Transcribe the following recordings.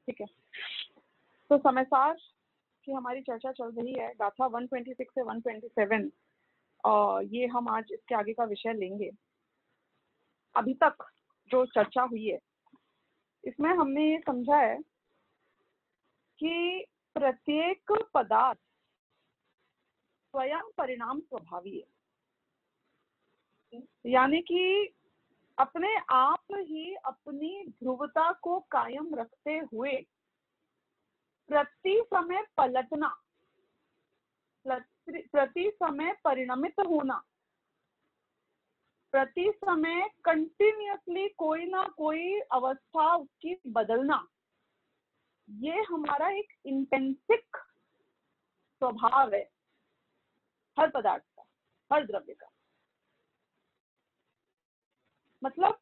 ठीक है, तो समयसार की हमारी चर्चा चल रही है गाथा 126 से 127 और ये हम आज इसके आगे का विषय लेंगे। अभी तक जो चर्चा हुई है इसमें हमने ये समझा है कि प्रत्येक पदार्थ स्वयं परिणाम स्वभावी है, यानी कि अपने आप ही अपनी ध्रुवता को कायम रखते हुए प्रति समय पलटना, प्रति समय परिणमित होना, प्रति समय कंटिन्यूअसली कोई ना कोई अवस्था उसकी बदलना, ये हमारा एक इंटेंसिक स्वभाव है हर पदार्थ का, हर द्रव्य का। मतलब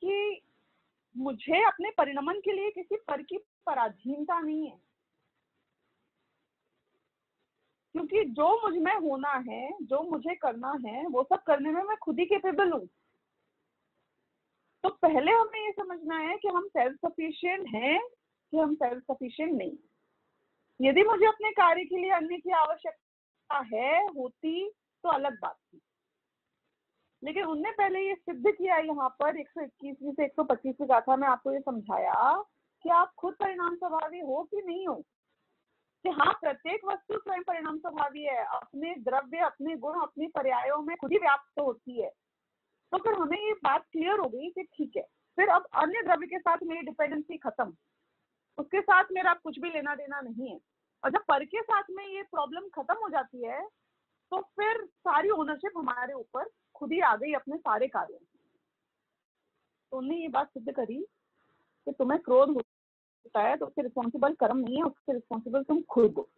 कि मुझे अपने परिणमन के लिए किसी पर की पराधीनता नहीं है, क्योंकि जो मुझ में होना है, जो मुझे करना है, वो सब करने में मैं खुद ही कैपेबल हूँ। तो पहले हमें ये समझना है कि हम सेल्फ सफिशिएंट हैं कि हम सेल्फ सफिशिएंट नहीं। यदि मुझे अपने कार्य के लिए अन्य की आवश्यकता होती तो अलग बात थी, लेकिन उनने पहले ये सिद्ध किया यहाँ पर 121वीं से 125वीं गाथा में आपको ये समझाया कि आप खुद परिणाम स्वभावी हो कि नहीं हो, कि हाँ प्रत्येक वस्तु स्वयं परिणाम स्वभावी है, अपने द्रव्य, अपने गुण, अपनी पर्यायों में खुद ही व्याप्त होती है। तो फिर हमें ये बात क्लियर हो गई कि ठीक है, फिर अब अन्य द्रव्य के साथ मेरी डिपेंडेंसी खत्म, उसके साथ मेरा कुछ भी लेना देना नहीं है। और जब पर के साथ में ये प्रॉब्लम खत्म हो जाती है तो फिर सारी ओनरशिप हमारे ऊपर खुद ही आ गई अपने सारे कार्यों। तो उन्होंने ये बात सिद्ध करी कि तुम्हें क्रोध होता है तो उसके रिस्पॉन्सिबल कर्म नहीं है, उसके रिस्पॉन्सिबल तुम खुद हो।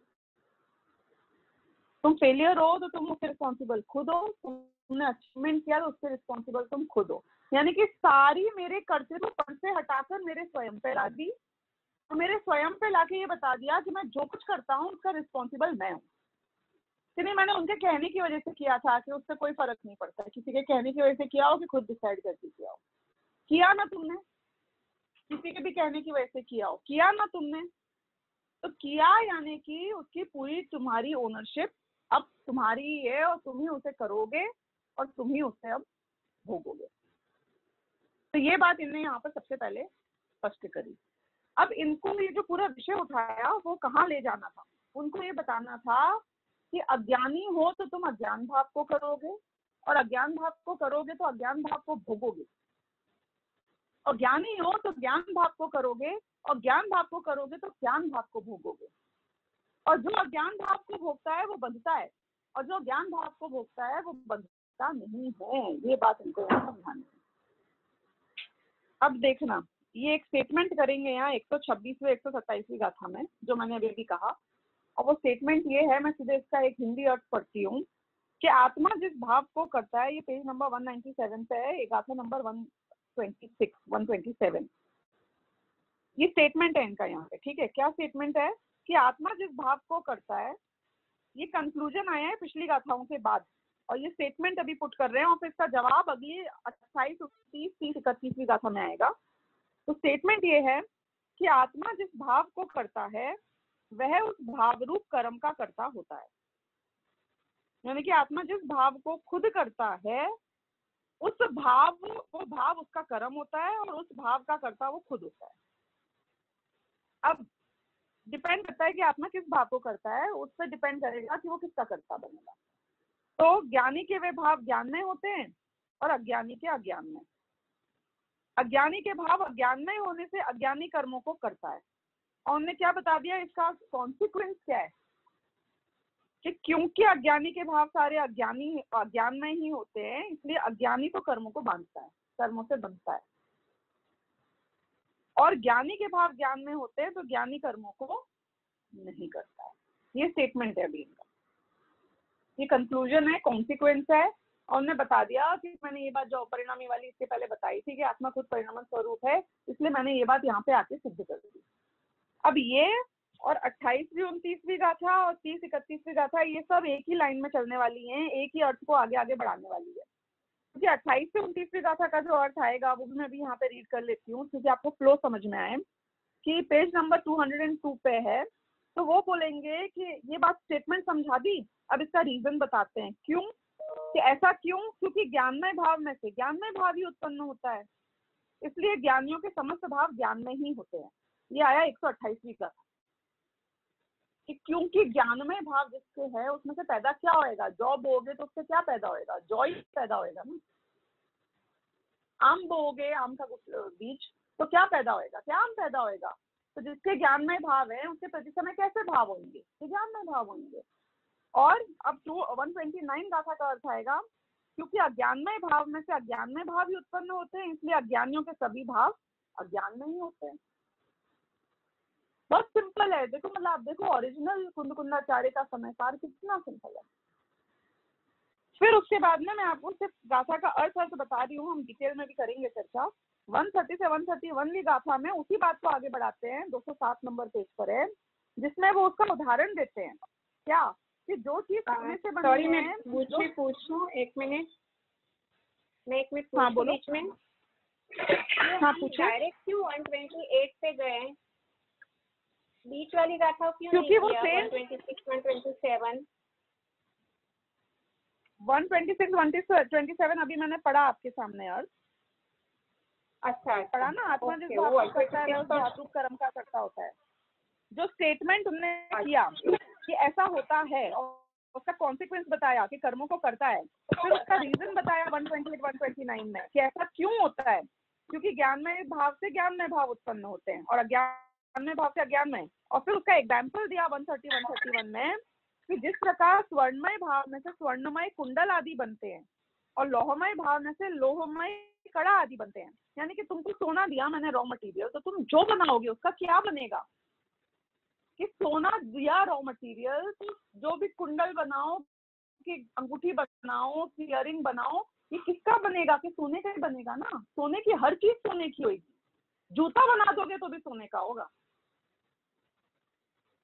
तुम फेलियर हो तो तुम उसके रिस्पॉन्सिबल खुद हो, तुमने अचीवमेंट किया तो उसके रिस्पॉन्सिबल तुम खुद हो। यानी कि सारी मेरे कर्तव्य पर से हटाकर मेरे स्वयं पे ला दी, और मेरे स्वयं पे लाके ये बता दिया कि मैं जो कुछ करता हूँ उसका रिस्पॉन्सिबल मैं हूँ। कि नहीं, मैंने उनके कहने की वजह से किया था कि उससे कोई फर्क नहीं पड़ता, किसी के कहने की वजह से किया हो कि खुद डिसाइड करके किया हो, किया ना तुमने, किसी के भी कहने की वजह से किया हो, किया ना तुमने, तो किया यानी कि उसकी पूरी तुम्हारी ओनरशिप अब तुम्हारी है और तुम ही उसे करोगे और तुम ही उसे अब भोगोगे। तो ये बात इन्हें यहाँ पर सबसे पहले स्पष्ट करी। अब इनको ये जो पूरा विषय उठाया वो कहाँ ले जाना था, उनको ये बताना था कि अज्ञानी हो तो तुम अज्ञान भाव को करोगे, और अज्ञान भाव को करोगे तो अज्ञान भाव को भोगोगे, और ज्ञानी हो तो ज्ञान भाव को करोगे, और ज्ञान भाव को करोगे तो ज्ञान भाव को भोगोगे। और जो अज्ञान भाव को भोगता है वो बंधता है, और जो ज्ञान भाव को भोगता है वो बंधता नहीं है। ये बात इनको यहाँ समझानी है। अब देखना, ये एक स्टेटमेंट करेंगे यहाँ 126वें 127वीं गाथा में, जो मैंने अभी भी कहा। और वो स्टेटमेंट ये है, मैं सीधे इसका एक हिंदी अर्थ पढ़ती हूँ कि आत्मा जिस भाव को करता है, ये पेज नंबर 197 पे है, ये गाथा नंबर 126 127, ये स्टेटमेंट है इनका यहाँ पे। ठीक है, क्या स्टेटमेंट है कि आत्मा जिस भाव को करता है, ये कंक्लूजन आया है पिछली गाथाओं के बाद, और ये स्टेटमेंट अभी पुट कर रहे हैं, और फिर इसका जवाब अगली 28, 29, 30, 31वीं गाथा में आएगा। तो स्टेटमेंट ये है कि आत्मा जिस भाव को करता है वह उस भाव रूप कर्म का कर्ता होता है। यानी कि आत्मा जिस भाव को खुद करता है उस भाव, वो भाव उसका कर्म होता है, और उस भाव का कर्ता वो खुद होता है। अब डिपेंड करता है कि आत्मा किस भाव को करता है, उस पर डिपेंड करेगा कि वो किसका कर्ता बनेगा। तो ज्ञानी के वे भाव ज्ञान में होते हैं और अज्ञानी के अज्ञान में। अज्ञानी के भाव अज्ञान में होने से अज्ञानी कर्मों को करता है। और उन्होंने क्या बता दिया, इसका कॉन्सिक्वेंस क्या है कि क्योंकि अज्ञानी के भाव सारे अज्ञान में ही होते हैं, इसलिए अज्ञानी तो कर्मों को बांधता है, कर्मों से बंधता है, और ज्ञानी के भाव ज्ञान में होते हैं तो ज्ञानी कर्मों को नहीं करता है। ये स्टेटमेंट है अभी इनका, ये कंक्लूजन है, कॉन्सिक्वेंस है। और उन्होंने बता दिया कि मैंने ये बात जो अपरिणामी वाली इसके पहले बताई थी कि आत्मा खुद परिणाम स्वरूप है, इसलिए मैंने ये बात यहाँ पे आके सिद्ध कर दी। अब ये और 28वीं 29वीं गाथा और 30 31वीं गाथा, ये सब एक ही लाइन में चलने वाली हैं, एक ही अर्थ को आगे आगे बढ़ाने वाली है। क्योंकि 28 से 29वीं गाथा का जो अर्थ आएगा वो भी मैं भी यहाँ पे रीड कर लेती हूँ, क्योंकि आपको फ्लो समझ में आए। कि पेज नंबर 202 पे है, तो वो बोलेंगे कि ये बात स्टेटमेंट समझा दी, अब इसका रीजन बताते हैं क्यों, कि ऐसा क्यों, क्योंकि ज्ञानमय भाव में से ज्ञानमय भाव ही उत्पन्न होता है, इसलिए ज्ञानियों के समस्त भाव ज्ञान में ही होते हैं। ये आया 128वीं का, कि क्योंकि ज्ञानमय भाव जिसके है उसमें से पैदा क्या होएगा, जौ बोओगे तो उससे क्या पैदा होएगा, जौ ही पैदा होएगा ना। आम बोओगे, आम का बीज, तो क्या पैदा होएगा, क्या आम पैदा होएगा। तो जिसके ज्ञानमय भाव है उसके प्रति समय कैसे भाव होंगे, ये ज्ञानमय भाव होंगे। और अब 129 गाथा का अर्थ आएगा, क्योंकि अज्ञानमय भाव में से अज्ञानमय भाव ही उत्पन्न होते हैं, इसलिए अज्ञानियों के सभी भाव अज्ञान में ही होते हैं। बहुत सिंपल है, देखो मतलब आप देखो ओरिजिनल कुंदकुंदाचार्य का समय सार कितना सिंपल है। फिर उसके बाद में मैं आपको सिर्फ गाथा का अर्थ बता रही हूँ, हम डिटेल में भी करेंगे चर्चा। 130 से 131वीं गाथा में उसी बात को आगे बढ़ाते हैं, 207 नंबर पेज पर है, जिसमें वो उसका उदाहरण देते हैं क्या, कि जो चीज सोने से बनती है। मैं पूछूं, एक मिनट, मैं एक मिनट हाँ बोलो। बीच में। हाँ पूछो। डायरेक्ट क्यों 128 पे गए, बीच वाली गाथा क्यों क्योंकि नहीं वो किया? सेम 126, 127, 126, 127 अभी मैंने पढ़ा आपके सामने यार। अच्छा पढ़ा ना, आत्मा जिस भाव का करता है उस धातु कर्म का करता होता है। जो स्टेटमेंट तुमने किया कि ऐसा होता है और उसका कॉन्सिक्वेंस बताया कि कर्मों को करता है, फिर उसका रीजन बताया 128, 129 में कि ऐसा क्यों होता है, क्योंकि ज्ञानमय भाव से ज्ञानमय भाव उत्पन्न होते हैं और अज्ञानमय भाव से अज्ञानमय। और फिर उसका एग्जाम्पल दिया 130, 131 में, कि जिस प्रकार स्वर्णमय भाव में से स्वर्णमय कुंडल आदि बनते हैं और लोहमय भाव में से लोहमय कड़ा आदि बनते हैं। यानी कि तुमको सोना दिया मैंने रॉ मटेरियल, तो तुम जो बनाओगे उसका क्या बनेगा, कि सोना दिया रॉ मटेरियल, तो जो भी कुंडल बनाओ, कि अंगूठी बनाओ, कि इयरिंग बनाओ, ये किसका बनेगा, कि सोने का ही बनेगा ना। सोने की हर चीज सोने की होगी, जूता बना दोगे तो भी सोने का होगा।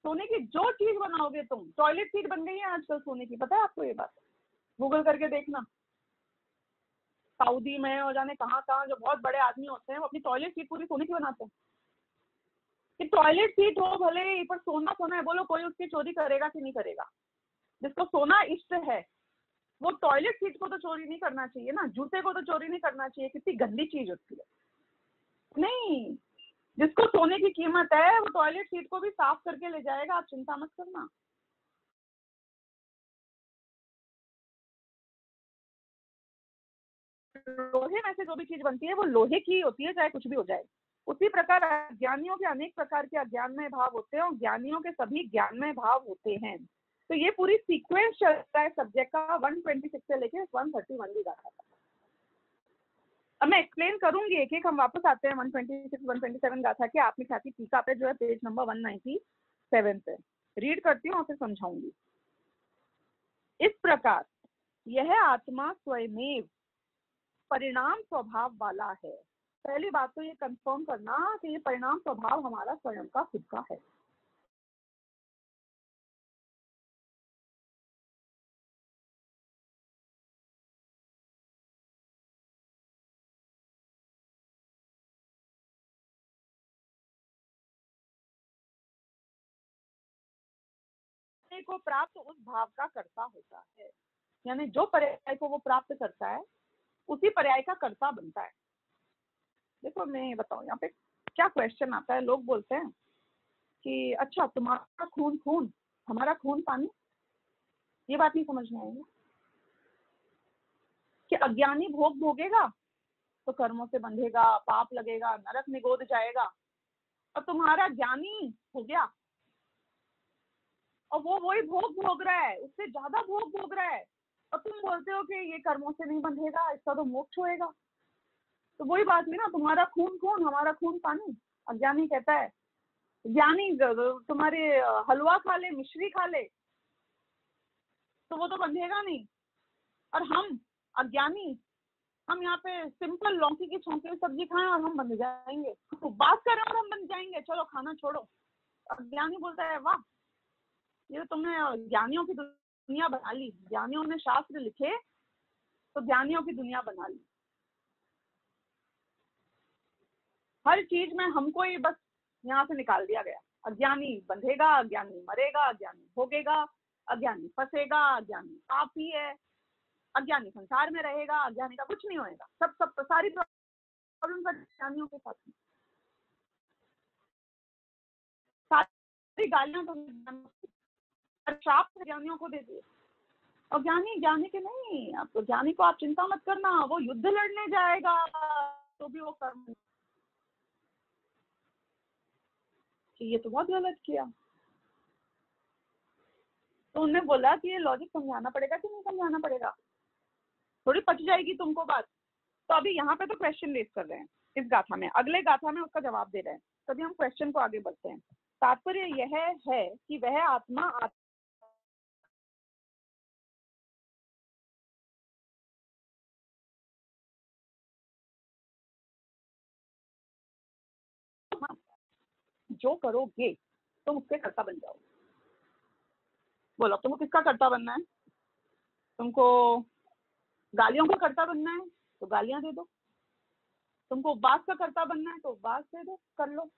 सोने की जो चीज बनाओगे तुम, टॉयलेट सीट बन गई है आजकल सोने की, पता है आपको ये बात, गूगल करके देखना। सऊदी में और जाने कहाँ कहाँ जो बहुत बड़े आदमी होते हैं वो अपनी टॉयलेट सीट पूरी सोने की बनाते हैं, कि टॉयलेट सीट हो भले ही पर सोना सोना है, बोलो कोई उसकी चोरी करेगा कि नहीं करेगा। जिसको सोना इष्ट है वो टॉयलेट सीट को तो चोरी नहीं करना चाहिए ना, जूते को तो चोरी नहीं करना चाहिए, कितनी गंदी चीज होती है। नहीं, जिसको सोने की कीमत है वो टॉयलेट सीट को भी साफ करके ले जाएगा, आप चिंता मत करना। लोहे में से जो भी चीज बनती है वो लोहे की होती है, चाहे कुछ भी हो जाए। उसी प्रकार अज्ञानियों के अनेक प्रकार के अज्ञानमय भाव होते हैं और ज्ञानियों के सभी ज्ञानमय भाव होते हैं। तो ये पूरी सीक्वेंस चल रहा है सब्जेक्ट का 126 से लेके 131 की गाथा तक। अब मैं एक्सप्लेन करूंगी एक एक, हम वापस आते हैं 126, 127 गाथा के। आपने ख्याति टीका पे जो है पेज नंबर 197 पे रीड करती हूँ और फिर समझाऊंगी। इस प्रकार यह आत्मा स्वयमेव परिणाम स्वभाव वाला है। पहली बात तो ये कंफर्म करना कि ये परिणाम स्वभाव हमारा स्वयं का खुद का है। को प्राप्त उस भाव का कर्ता होता है, यानी जो पर्याय को वो प्राप्त करता है उसी पर्याय का कर्ता बनता है। देखो मैं बताऊं यहाँ पे क्या क्वेश्चन आता है, लोग बोलते हैं कि अच्छा तुम्हारा खून खून हमारा खून पानी, ये बात नहीं समझ में आएगी कि अज्ञानी भोग भोगेगा तो कर्मों से बंधेगा, पाप लगेगा, नरक निगोद जाएगा, और तुम्हारा ज्ञानी हो गया और वो वही भोग भोग रहा है, उससे ज्यादा भोग भोग रहा है, और तुम बोलते हो कि ये कर्मों से नहीं बंधेगा, इसका तो मोक्ष होएगा। तो वही बात नहीं ना, तुम्हारा खून खून हमारा खून पानी। अज्ञानी कहता है, ज्ञानी तुम्हारे हलवा खा ले, मिश्री खा ले, तो वो तो बंधेगा नहीं। और हम अज्ञानी, हम यहाँ पे सिंपल लौकी की छौंकी की सब्जी खाएं और हम बंध जाएंगे, तो बात करें और हम बंध जाएंगे, चलो खाना छोड़ो। अज्ञानी बोलता है वाह, ये तो तुमने ज्ञानियों की दुनिया बना ली, ज्ञानियों ने शास्त्र लिखे तो ज्ञानियों की दुनिया बना ली। हर चीज में हमको ही बस यहाँ से निकाल दिया गया। अज्ञानी बंधेगा, अज्ञानी मरेगा, अज्ञानी भोगेगा, अज्ञानी फंसेगा, अज्ञानी पापी है, अज्ञानी संसार में रहेगा, अज्ञानी का कुछ नहीं होएगा। सब सारी प्रॉब्लम अज्ञानियों के साथ में। सारी गालियां तो श्राप अज्ञानियों को दे दिए। और ज्ञानी के नहीं, आप ज्ञानी को आप चिंता मत करना, वो युद्ध लड़ने जाएगा तो भी वो कर्म। ये तो बहुत गलत किया। तो उन्होंने बोला कि ये लॉजिक समझाना पड़ेगा कि नहीं समझाना पड़ेगा, थोड़ी पच जाएगी तुमको बात। तो अभी यहाँ पे तो क्वेश्चन रेज कर रहे हैं इस गाथा में, अगले गाथा में उसका जवाब दे रहे हैं। तभी हम क्वेश्चन को आगे बढ़ते हैं। तात्पर्य यह है कि वह आत्मा जो करोगे तुम उसके कर्ता बन जाओगे। बोलो तुमको किसका कर्ता बनना है? तुमको गालियों का कर्ता बनना है तो गालियां दे दो, तुमको उपवास का कर्ता बनना है तो उपवास दे दो, कर लो।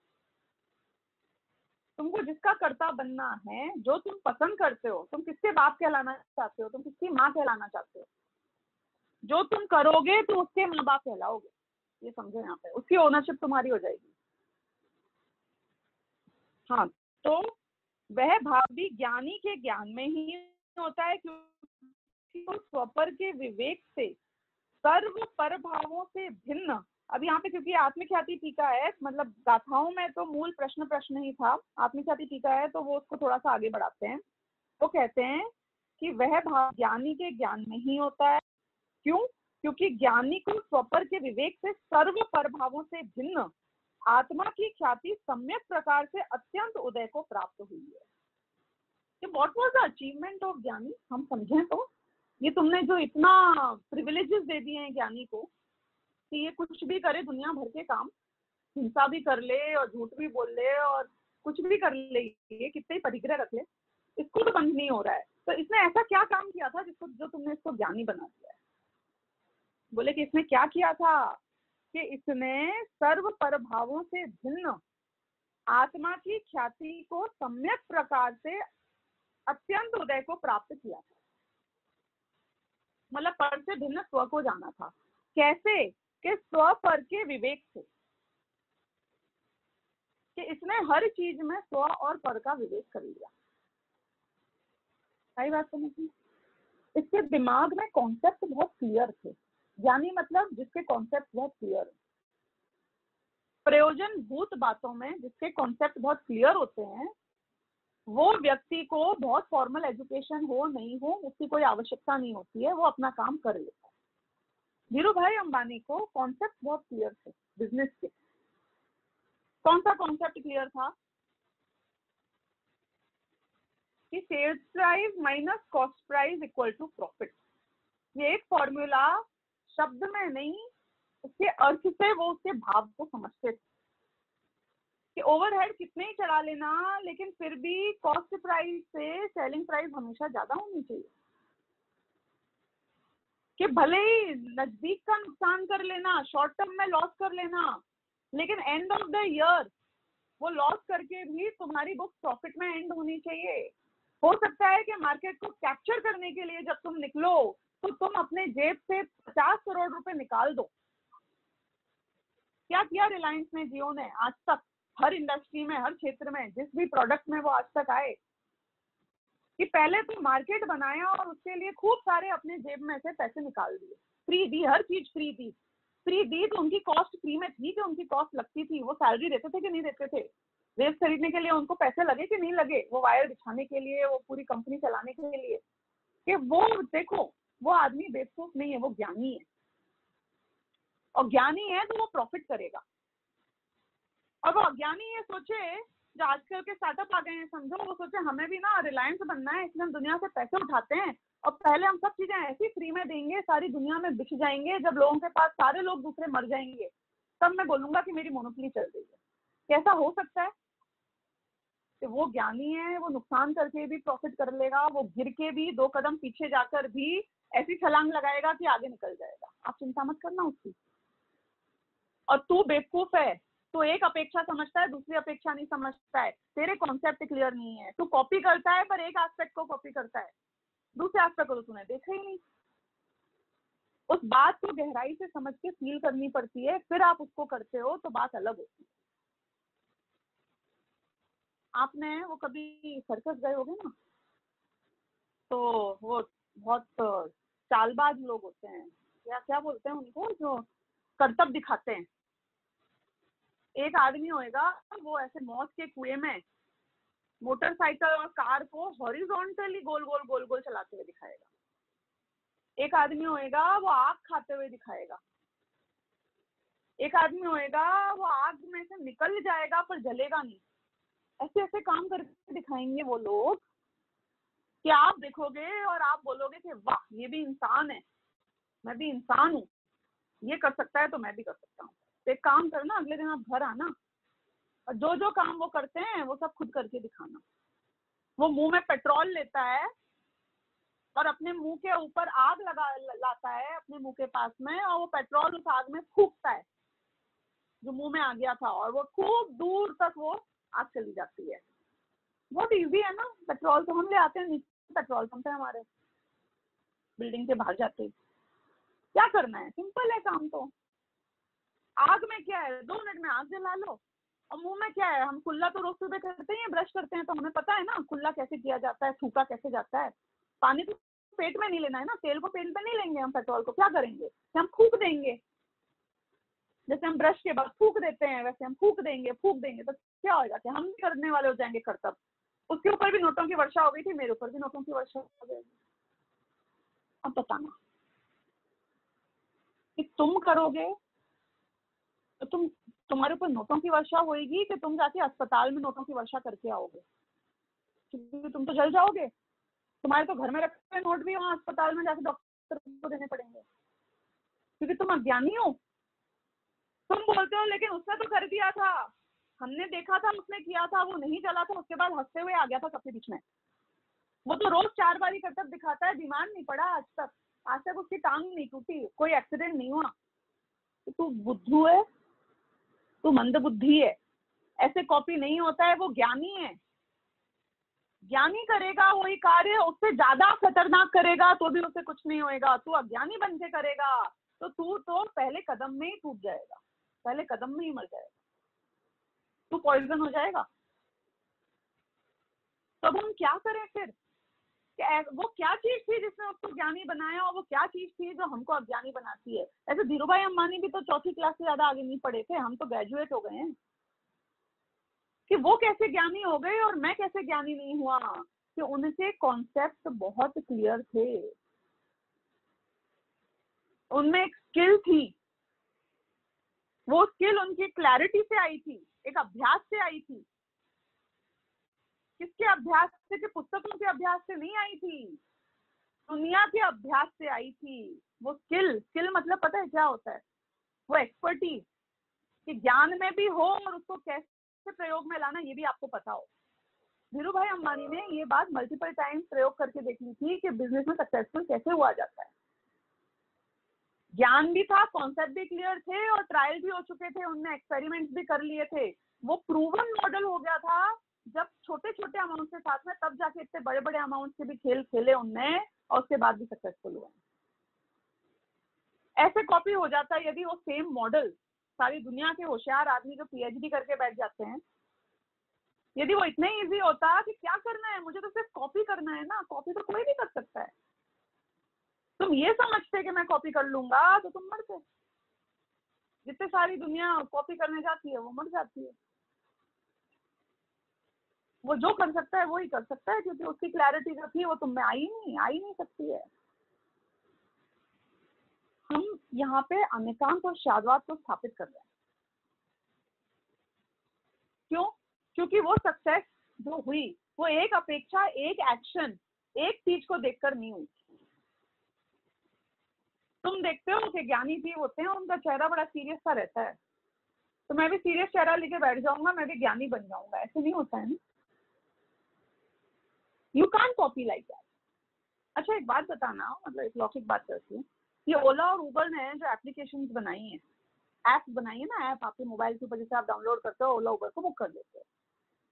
तुमको जिसका कर्ता बनना है, जो तुम पसंद करते हो, तुम किसके बाप कहलाना चाहते हो, तुम किसकी माँ कहलाना चाहते हो, जो तुम करोगे तुम उसके माँ बाप कहलाओगे। ये समझो यहाँ पे, उसकी ओनरशिप तुम्हारी हो जाएगी। हाँ, तो वह भाव भी ज्ञानी के ज्ञान में ही होता है, क्योंकि वो स्वपर के विवेक से सर्व पर भावों से भिन्न। अब यहाँ पे क्योंकि आत्मख्याति टीका है, मतलब गाथाओं में तो मूल प्रश्न ही था, आत्मख्याति टीका है तो वो उसको थोड़ा सा आगे बढ़ाते हैं। वो कहते हैं कि वह भाव ज्ञानी के ज्ञान में ही होता है। क्यों? क्योंकि ज्ञानी को स्वपर के विवेक से सर्व पर भावों से भिन्न आत्मा की ख्याति सम्यक प्रकार से अत्यंत उदय को प्राप्त हुई है। कि what was the achievement of ज्ञानी, हम समझें तो ये तुमने जो इतना प्रिविलेजेस दे दिए हैं ज्ञानी को कि ये कुछ भी करे, दुनिया भर के काम, हिंसा भी कर ले और झूठ भी बोल ले और कुछ भी कर ले, ये कितने ही परिग्रह रख ले, इसको तो बंद नहीं हो रहा है। तो इसने ऐसा क्या काम किया था जिसको, जो तुमने इसको ज्ञानी बना दिया है? बोले कि इसने क्या किया था कि इसने सर्व पर भावों से भिन्न आत्मा की ख्याति को सम्यक प्रकार से अत्यंत उदय को प्राप्त किया था। मतलब पर से भिन्न स्व को जाना था। कैसे? कि स्व पर के विवेक से, कि इसने हर चीज में स्व और पर का विवेक कर लिया। सही बात समझी? इसके दिमाग में कॉन्सेप्ट बहुत क्लियर थे। ज्ञानी मतलब जिसके कॉन्सेप्ट बहुत क्लियर है। प्रयोजन भूत बातों में जिसके कॉन्सेप्ट बहुत क्लियर होते हैं, वो व्यक्ति को बहुत फॉर्मल एजुकेशन हो नहीं हो उसकी कोई आवश्यकता नहीं होती है, वो अपना काम कर लेता है। धीरू भाई अंबानी को कॉन्सेप्ट बहुत क्लियर थे बिजनेस के। कौन सा कॉन्सेप्ट क्लियर था? कि sales price minus cost price equal to profit. ये एक फॉर्मूला शब्द में नहीं, उसके अर्थ से वो उसके भाव को समझते थे कि ओवरहेड कितने ही चढ़ा लेना, लेकिन फिर भी कॉस्ट प्राइस से सेलिंग प्राइस हमेशा ज्यादा होनी चाहिए। कि भले ही नजदीक का नुकसान कर लेना, शॉर्ट टर्म में लॉस कर लेना, लेकिन एंड ऑफ द ईयर वो लॉस करके भी तुम्हारी बुक प्रॉफिट में एंड होनी चाहिए। हो सकता है कि मार्केट को कैप्चर करने के लिए जब तुम निकलो तो तुम अपने जेब से 50 करोड़ रुपए निकाल दो। क्या किया रिलायंस ने, जियो ने आज तक? हर इंडस्ट्री में, हर क्षेत्र में, जिस भी प्रोडक्ट में वो आज तक आए, कि पहले तो मार्केट बनाया और उसके लिए खूब सारे अपने जेब में से पैसे निकाल दिए, फ्री दी, हर चीज फ्री दी। फ्री दी तो उनकी कॉस्ट फ्री में थी कि उनकी कॉस्ट लगती थी, वो सैलरी देते थे कि नहीं देते थे, वेव खरीदने के लिए उनको पैसे लगे कि नहीं लगे, वो वायर बिछाने के लिए, वो पूरी कंपनी चलाने के लिए। कि वो देखो, वो आदमी बेवकूफ नहीं है, वो ज्ञानी है। और ज्ञानी है तो वो प्रॉफिट करेगा। और वो अज्ञानी ये सोचे, जो आजकल के स्टार्टअप आ गए हैं समझो, वो सोचे हमें भी ना रिलायंस बनना है, इसलिए हम दुनिया से पैसे उठाते हैं और पहले हम सब चीजें ऐसी फ्री में देंगे, सारी दुनिया में बिक जाएंगे, जब लोगों के पास सारे लोग दूसरे मर जाएंगे तब मैं बोलूंगा कि मेरी मोनोपोली चल रही है। कैसा हो सकता है? कि वो ज्ञानी है, वो नुकसान करके भी प्रॉफिट कर लेगा, वो गिर के भी 2 कदम पीछे जाकर भी ऐसी छलांग लगाएगा कि आगे निकल जाएगा। आप चिंता मत करना उसकी। और तू बेवकूफ है तो एक अपेक्षा समझता है, दूसरी अपेक्षा नहीं समझता है, तेरे कॉन्सेप्ट क्लियर नहीं है, तू कॉपी करता है पर एक एस्पेक्ट को कॉपी करता है, दूसरे एस्पेक्ट को तो तूने देखा ही नहीं। उस बात को गहराई से समझ के फील करनी पड़ती है, फिर आप उसको करते हो तो बात अलग होती है। आपने वो कभी सर्कस गए होगे ना, तो वो बहुत चालबाज लोग होते हैं, या क्या बोलते हैं उनको, जो करतब दिखाते हैं। एक आदमी होएगा, वो ऐसे मौत के कुएं में मोटरसाइकिल और कार को हॉरिजॉन्टली गोल गोल गोल गोल चलाते हुए दिखाएगा। एक आदमी होएगा, वो आग खाते हुए दिखाएगा। एक आदमी होएगा, वो आग में से निकल जाएगा पर जलेगा नहीं। ऐसे ऐसे काम करके दिखाएंगे वो लोग कि आप देखोगे और आप बोलोगे कि वाह, ये भी इंसान है, मैं भी इंसान हूँ, ये कर सकता है तो मैं भी कर सकता हूँ। तो एक काम करना, अगले दिन आप घर आना और जो जो काम वो करते हैं वो सब खुद करके दिखाना। वो मुंह में पेट्रोल लेता है और अपने मुंह के ऊपर आग लाता है अपने मुंह के पास में, और वो पेट्रोल उस आग में फूंकता है जो मुंह में आ गया था, और वो खूब दूर तक वो आग चली जाती है। बहुत इजी है ना, पेट्रोल तो हम ले आते हैं, नीचे पेट्रोल पंप है हमारे, बिल्डिंग के बाहर जाते ही। क्या करना है, सिंपल है काम तो। आग में क्या है, 2 मिनट में आग जला लो। और मुंह में क्या है, हम कुल्ला तो रोज सुबह करते हैं, ब्रश करते हैं, तो हमें पता है ना कुल्ला कैसे किया जाता है, थूका कैसे जाता है। पानी तो पेट में नहीं लेना है ना, तेल को पेट में नहीं लेंगे हम, पेट्रोल को क्या करेंगे, हम फूक देंगे। जैसे हम ब्रश के बाद फूक देते हैं, वैसे हम फूक देंगे तो क्या होगा कि हम भी करने वाले हो जाएंगे करतब। उसके ऊपर भी नोटों की वर्षा हो गई थी, मेरे ऊपर भी नोटों की वर्षा हो गई। अब बताना कि तुम करोगे तो तुम्हारे ऊपर नोटों की वर्षा होएगी कि तुम जाके अस्पताल में नोटों की वर्षा करके आओगे? क्योंकि तुम तो जल जाओगे, तुम्हारे तो घर में रखे हुए नोट भी वहां अस्पताल में जाके डॉक्टर को देने पड़ेंगे, क्योंकि तुम अज्ञानी हो। तुम बोलते हो लेकिन उसने तो कर दिया था, हमने देखा था, उसने किया था, वो नहीं चला था, उसके बाद हंसते हुए आ गया था सबके बीच में। वो तो रोज 4 बारी करतब दिखाता है, बीमार नहीं पड़ा आज तक उसकी टांग नहीं टूटी, कोई एक्सीडेंट नहीं हुआ। तो तू बुद्धू है, तू मंद बुद्धि है। ऐसे कॉपी नहीं होता है, वो ज्ञानी है। ज्ञानी करेगा वही कार्य, उससे ज्यादा खतरनाक करेगा तो भी उससे कुछ नहीं होएगा। तू अज्ञानी बन के करेगा तो तू तो पहले कदम में ही टूट जाएगा, पहले कदम में ही मर जाएगा, तू पॉइजन हो जाएगा। तो अब हम क्या करें फिर? वो क्या चीज थी जिसने उसको ज्ञानी बनाया, और वो क्या चीज थी जो हमको अज्ञानी बनाती है? ऐसे धीरू भाई अंबानी भी तो 4th क्लास से ज्यादा आगे नहीं पढ़े थे, हम तो ग्रेजुएट हो गए हैं। कि वो कैसे ज्ञानी हो गए और मैं कैसे ज्ञानी नहीं हुआ? कि उनके कॉन्सेप्ट बहुत क्लियर थे, उनमें एक स्किल थी, वो स्किल उनकी क्लैरिटी से आई थी, एक अभ्यास से आई थी। किसके अभ्यास से? कि पुस्तकों के अभ्यास से नहीं आई थी, दुनिया के अभ्यास से आई थी। वो स्किल मतलब पता है क्या होता है? वो एक्सपर्टीज, कि ज्ञान में भी हो और उसको कैसे प्रयोग में लाना ये भी आपको पता हो। धीरू भाई अंबानी ने ये बात मल्टीपल टाइम प्रयोग करके देख ली थी कि बिजनेस में सक्सेसफुल कैसे हुआ जाता है। ज्ञान भी था, कॉन्सेप्ट भी क्लियर थे, और ट्रायल भी हो चुके थे, उनने एक्सपेरिमेंट्स भी कर लिए थे। वो प्रूवन मॉडल हो गया था। जब छोटे छोटे अमाउंट के साथ में, तब जाके इतने बड़े बड़े अमाउंट के भी खेल खेले उनने, और उसके बाद भी सक्सेसफुल हुआ। ऐसे कॉपी हो जाता है यदि वो सेम मॉडल सारी दुनिया के होशियार आदमी जो पीएचडी करके बैठ जाते हैं, यदि वो इतने इजी होता कि क्या करना है, मुझे तो सिर्फ कॉपी करना है ना, कॉपी तो कोई भी कर सकता है। तुम ये समझते कि मैं कॉपी कर लूंगा तो तुम मरते। जितने सारी दुनिया कॉपी करने जाती है वो मर जाती है। वो जो कर सकता है वो ही कर सकता है, क्योंकि उसकी क्लैरिटी जो थी वो तुम में आई नहीं सकती है। हम यहाँ पे अनेकांत और शाद्वाद को स्थापित कर रहे हैं। क्यों? क्योंकि वो सक्सेस जो हुई वो एक अपेक्षा, एक एक्शन, एक चीज को देखकर नहीं हुई। तुम देखते हो कि ज्ञानी जी होते हैं, उनका चेहरा बड़ा सीरियस सा रहता है, तो मैं भी सीरियस चेहरा लेके बैठ जाऊंगा, मैं भी ज्ञानी बन जाऊंगा, ऐसे नहीं होता है ना। You can't copy like that. अच्छा एक बात बताना, मतलब एक लौकिक बात करती हूँ, ये ओला और उबर ने जो एप्लीकेशंस बनाई हैं, ऐप बनाइए ना, ऐप आपके मोबाइल के ऊपर जैसे आप डाउनलोड करते हो, ओला उबर को बुक कर देते हो।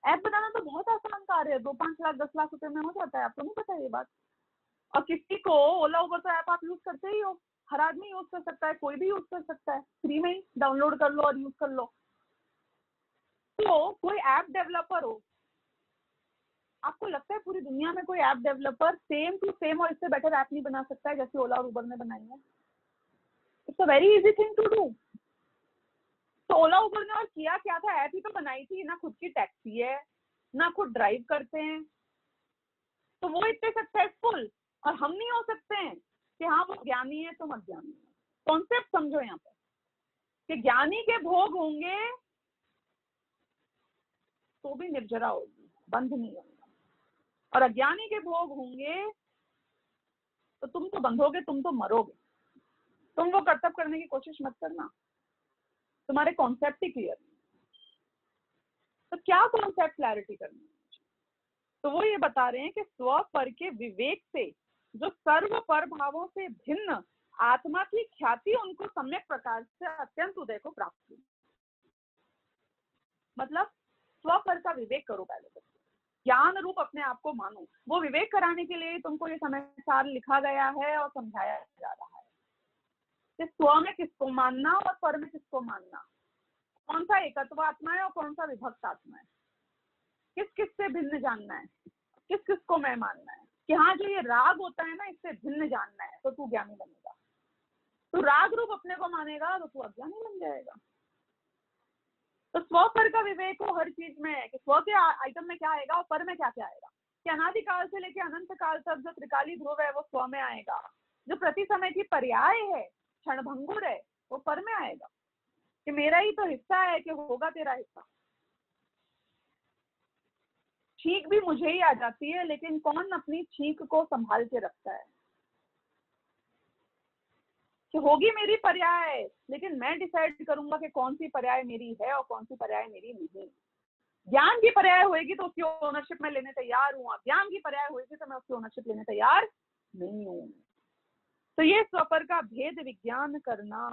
ऐप बनाना तो बहुत आसान कार्य है, 2-5 लाख 10 लाख रुपए में हो जाता है, आपको नहीं पता ये बात। और किसी को ओला उबर का ऐप आप यूज करते ही हो, हर आदमी यूज कर सकता है, कोई भी यूज कर सकता है, फ्री में ही डाउनलोड कर लो और यूज कर लो। तो कोई ऐप डेवलपर हो, आपको लगता है पूरी दुनिया में कोई app developer same to same और इससे बेटर ऐप नहीं बना सकता है जैसे ओला और उबर ने बनाई है? It's a very easy thing to do. तो ओला उबर ने और किया क्या था, ऐप ही तो बनाई थी ना, खुद की टैक्सी है ना खुद ड्राइव करते हैं, तो वो इतने सक्सेसफुल, और हम नहीं हो सकते हैं कि हाँ वो ज्ञानी है तुम अज्ञानी है। कॉन्सेप्ट समझो यहाँ पर कि ज्ञानी के भोग होंगे तो भी निर्जरा होगी, बंद नहीं होगा, और अज्ञानी के भोग होंगे तो तुम तो बंधोगे, तुम तो मरोगे। तुम वो कर्तव्य करने की कोशिश मत करना, तुम्हारे कॉन्सेप्ट ही क्लियर नहीं। तो क्या कॉन्सेप्ट क्लैरिटी करनी है? तो वो ये बता रहे हैं कि स्व पर के विवेक से जो सर्व पर भावों से भिन्न आत्मा की ख्याति उनको सम्यक प्रकार से अत्यंत उदय को प्राप्त हुई। मतलब स्व पर का विवेक करो पहले तो, ज्ञान रूप अपने आप को मानो। वो विवेक कराने के लिए तुमको ये समाचार लिखा गया है और समझाया जा रहा है कि स्व में किसको मानना और पर में किसको मानना, कौन सा एकत्व आत्मा है और कौन सा विभक्त आत्मा है, किस किस से भिन्न जानना है, किस किस को मैं मानना है, कि हाँ जो ये राग होता है ना इससे भिन्न जानना है, तो तू ज्ञानी बनेगा। तू राग रूप अपने को मानेगा तो तू अज्ञानी बन जाएगा। तो स्व पर का विवेक हो हर चीज में, कि स्व के आइटम में क्या आएगा और पर में क्या क्या आएगा, कि अनादिकाल से लेकर अनंत काल तक जो त्रिकाली ध्रुव है वो स्व में आएगा, जो प्रति समय की पर्याय है, क्षणभंगुर है, वो पर में आएगा, कि मेरा ही तो हिस्सा है, कि होगा तेरा हिस्सा। छींक भी मुझे ही आ जाती है, लेकिन कौन अपनी छींक को संभाल के रखता है, कि होगी मेरी पर्याय, लेकिन मैं डिसाइड करूंगा कि कौन सी पर्याय मेरी है और कौन सी पर्याय मेरी नहीं। ज्ञान की पर्याय होगी तो उसकी ओनरशिप मैं लेने तैयार हूँ, ज्ञान की पर्याय होगी तो मैं उसकी ओनरशिप लेने तैयार नहीं हूँ। तो ये स्वपर का भेद विज्ञान करना,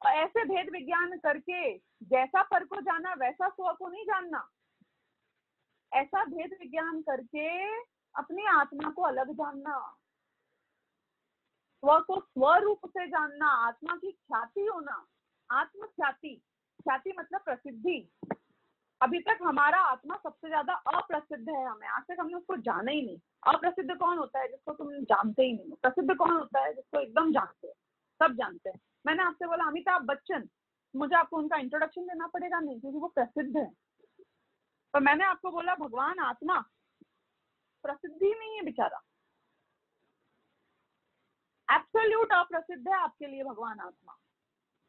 और ऐसे भेद विज्ञान करके जैसा पर को जाना वैसा स्व को नहीं जानना, ऐसा भेद विज्ञान करके अपनी आत्मा को अलग जानना, स्व को स्वरूप से जानना, आत्मा की ख्याति होना, आत्म ख्याति। ख्याति मतलब प्रसिद्धि। अभी तक हमारा आत्मा सबसे ज्यादा अप्रसिद्ध है, हमें आज तक हमने उसको जाना ही नहीं। अप्रसिद्ध कौन होता है? जिसको तुम जानते ही नहीं। प्रसिद्ध कौन होता है? जिसको एकदम जानते हैं, सब जानते हैं। मैंने आपसे बोला अमिताभ बच्चन, मुझे आपको उनका इंट्रोडक्शन देना पड़ेगा? नहीं, क्योंकि वो प्रसिद्ध है। पर मैंने आपको बोला भगवान आत्मा, प्रसिद्धि नहीं है बेचारा, एब्सोल्यूट अप्रसिद्ध है आपके लिए भगवान आत्मा।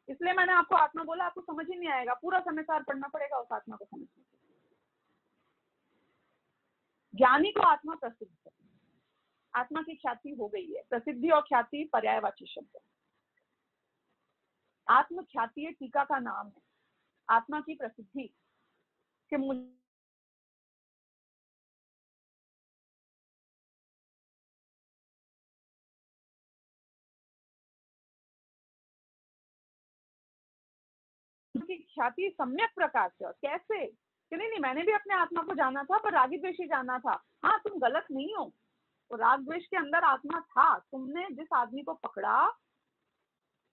इसलिए मैंने आपको आत्मा बोला, आपको समझ ही नहीं आएगा, पूरा समाचार पढ़ना पड़ेगा उस आत्मा को समझने के लिए। ज्ञानी को आत्मा प्रसिद्ध है, आत्मा की ख्याति हो गई है। प्रसिद्धि और ख्याति पर्यायवाची शब्द है। आत्म ख्याति ये टीका का नाम है, आत्मा की प्रसिद्धि कि मुझे की ख्याति सम्यक प्रकार से। और कैसे? कि नहीं मैंने भी अपने आत्मा को जाना था, पर रागी द्वेषी जाना था। हाँ, तुम गलत नहीं हो, तो राग द्वेष के अंदर आत्मा था। तुमने जिस आदमी को पकड़ा,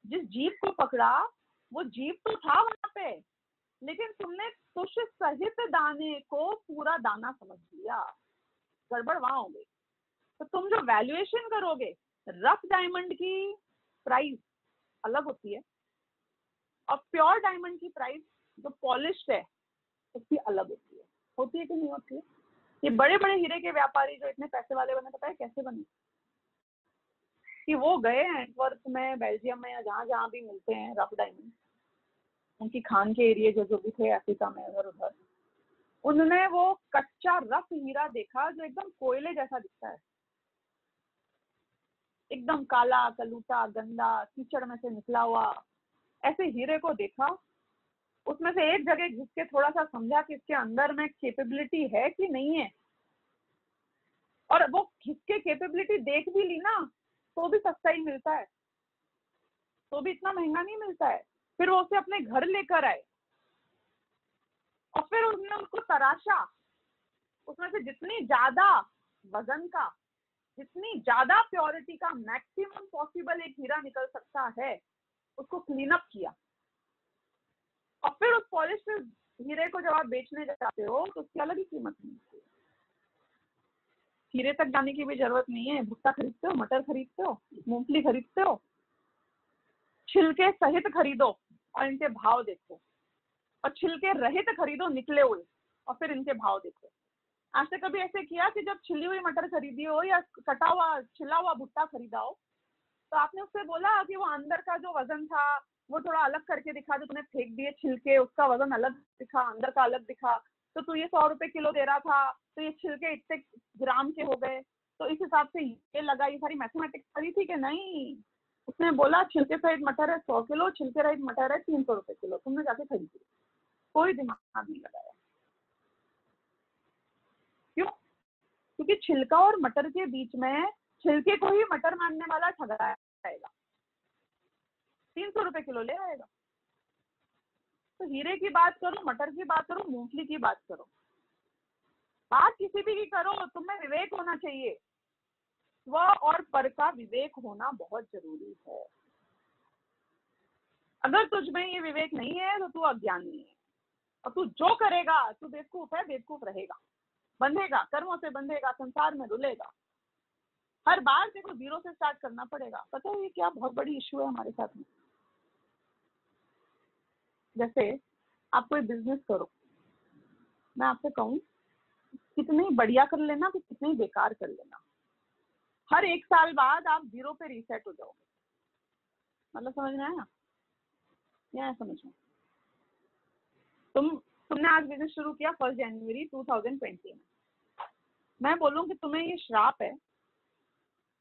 जिस जीव को पकड़ा, वो जीव तो था वहां पे, लेकिन तुमने तुष सहित दाने को पूरा दाना समझ लिया, गड़बड़ वहां हो गई। तो तुम जो वैल्यूएशन करोगे, रफ डायमंड की प्राइस अलग होती है और प्योर डायमंड की प्राइस जो पॉलिश्ड है उसकी अलग होती है कि नहीं होती है? ये बड़े बड़े हीरे के व्यापारी जो इतने पैसे वाले बने, पता है कैसे बने? कि वो गए एंटवर्प में, बेल्जियम में, या जहाँ जहाँ भी मिलते हैं रफ डायमंड, उनकी खान के एरिया जो भी थे अफ्रीका में उधर उधर, उन्होंने वो कच्चा रफ हीरा देखा जो एकदम कोयले जैसा दिखता है, एकदम काला कलूटा गंदा कीचड़ में से निकला हुआ। ऐसे हीरे को देखा, उसमें से एक जगह घिस के थोड़ा सा समझा कि इसके अंदर में कैपेबिलिटी है कि नहीं है, और वो घिस के कैपेबिलिटी देख भी ली ना तो भी सस्ता ही मिलता है। तो भी इतना महंगा नहीं मिलता है। फिर वो उसे अपने घर लेकर आए और फिर उसने उसको तराशा, उसमें से जितनी ज्यादा वजन का, जितनी ज्यादा प्योरिटी का मैक्सिमम पॉसिबल एक हीरा निकल सकता है, उसको क्लीन अप किया। और फिर उस पॉलिश हीरे को जब आप बेचने जाते हो तो उसकी अलग ही कीमत मिलती है। हीरे तक जाने की भी जरूरत नहीं है। भुट्टा खरीदते हो, मटर खरीदते हो, मूंगफली खरीदते हो, छिलके सहित खरीदो और इनके भाव देखो, और छिलके रहित खरीदो निकले हुए और फिर इनके भाव देखो। आज तक कभी ऐसे किया कि जब छिली हुई मटर खरीदी हो या कटा हुआ छिला हुआ भुट्टा खरीदा हो तो आपने उससे बोला कि वो अंदर का जो वजन था वो थोड़ा अलग करके दिखा, जो तूने फेंक दिए छिलके उसका वजन अलग दिखा, अंदर का अलग दिखा, तो तू ये 100 रुपए किलो दे रहा था तो ये छिलके इतने ग्राम के हो गए, तो इस हिसाब से ये लगा। ये सारी मैथमेटिक्स करी थी कि नहीं? उसने बोला छिलके सहित मटर है 100 किलो, छिलके रहित मटर है 300 रुपए किलो, तुमने जाके खरीदी। कोई दिमाग नहीं लगाया। क्यों? क्योंकि छिलका और मटर के बीच में छिलके को ही मटर मानने वाला ठगराएगा, 300 रुपए किलो ले आएगा। तो हीरे की बात करो, मटर की बात करो, मूंगफली की बात करो, बात किसी भी की करो, तुम्हें विवेक होना चाहिए। स्व और पर का विवेक होना बहुत जरूरी है। अगर तुझ में ये विवेक नहीं है तो तू अज्ञानी है, और तू जो करेगा तू बेवकूफ है, बेवकूफ रहेगा, बंधेगा, कर्मों से बंधेगा, संसार में रुलेगा। हर बार देखो जीरो से स्टार्ट करना पड़ेगा। पता है ये क्या बहुत बड़ी इश्यू है हमारे साथ में। जैसे आप कोई बिजनेस करो, मैं आपसे कहूँ कितनी बढ़िया कर लेना कि कितनी बेकार कर लेना, हर 1 साल बाद आप जीरो पे रीसेट हो जाओगे। मतलब समझ में आया? या समझ में? तुमने आज बिजनेस शुरू किया 1 जनवरी 2020 में, मैं बोलूं कि तुम्हें ये श्राप है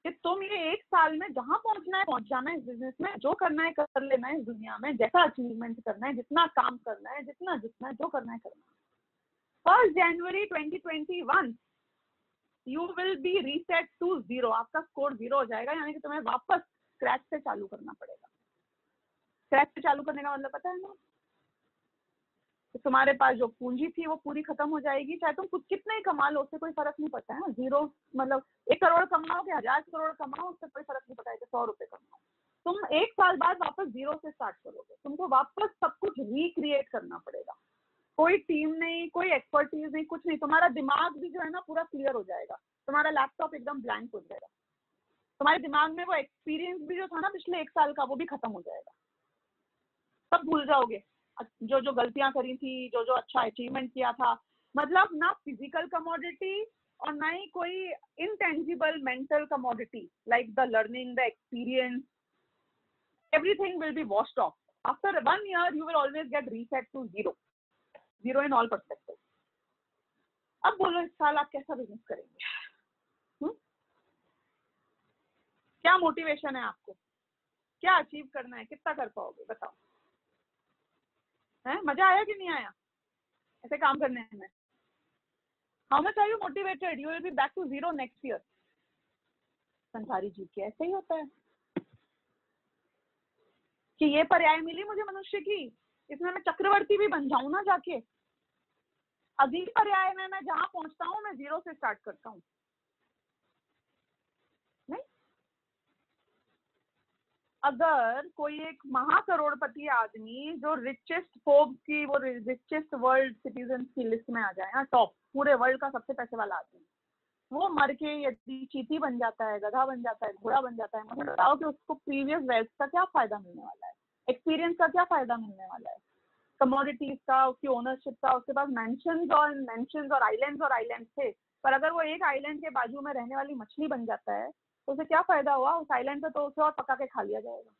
कि तुम ये 1 साल में जहां पहुंचना है पहुंच जाना है इस बिजनेस में, जो करना है कर लेना है इस दुनिया में, जैसा अचीवमेंट करना है, जितना काम करना है, जितना जितना जो करना है करना है। 1 जनवरी 2021 you will be reset to 0। आपका स्कोर 0 हो जाएगा, यानी कि तुम्हें वापस स्क्रैच से चालू करना पड़ेगा। स्क्रैच से चालू करने का मतलब पता है ना? तो तुम्हारे पास जो पूंजी थी वो पूरी खत्म हो जाएगी, चाहे तुम कुछ कितना ही कमा लो उससे कोई फर्क नहीं पड़ता है ना। जीरो मतलब 1 करोड़ कमाओ कि 1000 करोड़ कमाओ उससे कोई फर्क नहीं पड़ता है कि 100 रुपए कमाओ। तुम 1 साल बाद वापस जीरो से स्टार्ट करोगे, तुमको वापस सब कुछ रिक्रिएट करना पड़ेगा। कोई टीम नहीं, कोई एक्सपर्टीज नहीं, कुछ नहीं। तुम्हारा दिमाग भी जो है ना पूरा क्लियर हो जाएगा, तुम्हारा लैपटॉप एकदम ब्लैंक हो जाएगा, तुम्हारे दिमाग में वो एक्सपीरियंस भी जो था ना पिछले 1 साल का वो भी खत्म हो जाएगा, सब भूल जाओगे जो जो गलतियां करी थी, जो जो अच्छा अचीवमेंट किया था। मतलब ना फिजिकल कमोडिटी और ना ही कोई intangible mental commodity like the learning, the experience, everything will be washed off. After 1 year you will always get reset to zero in all perspectives. अब बोलो इस साल आप कैसा बिजनेस करेंगे? क्या मोटिवेशन है आपको, क्या अचीव करना है, कितना कर पाओगे बताओ? है मजा आया कि नहीं आया ऐसे काम करने में? How much are you motivated? You will be back to 0 next year. संसारी जीव के ऐसे ही होता है कि ये पर्याय मिली मुझे मनुष्य की, इसमें मैं चक्रवर्ती भी बन जाऊं ना जाके। अगली पर्याय में मैं जहां पहुंचता हूं मैं 0 से स्टार्ट करता हूं। नहीं, अगर कोई एक महाकरोड़पति आदमी जो रिचेस्ट फोर्ब्स की, वो रिचेस्ट वर्ल्ड सिटीजन की लिस्ट में आ जाए, हाँ टॉप पूरे वर्ल्ड का सबसे पैसे वाला आदमी, वो मर के यदि चींटी बन जाता है, गधा बन जाता है, घोड़ा बन जाता है, मुझे बताओ कि उसको प्रीवियस वेल्थ का क्या फायदा मिलने वाला है, एक्सपीरियंस का क्या फायदा मिलने वाला है, कमोडिटीज का, उसकी ओनरशिप का। उसके पास मैंशंस और आइलैंड्स थे, पर अगर वो एक आइलैंड के बाजू में रहने वाली मछली बन जाता है तो उसे क्या फायदा हुआ? उस आइलैंड पे तो उसे और पका के खा लिया जाएगा।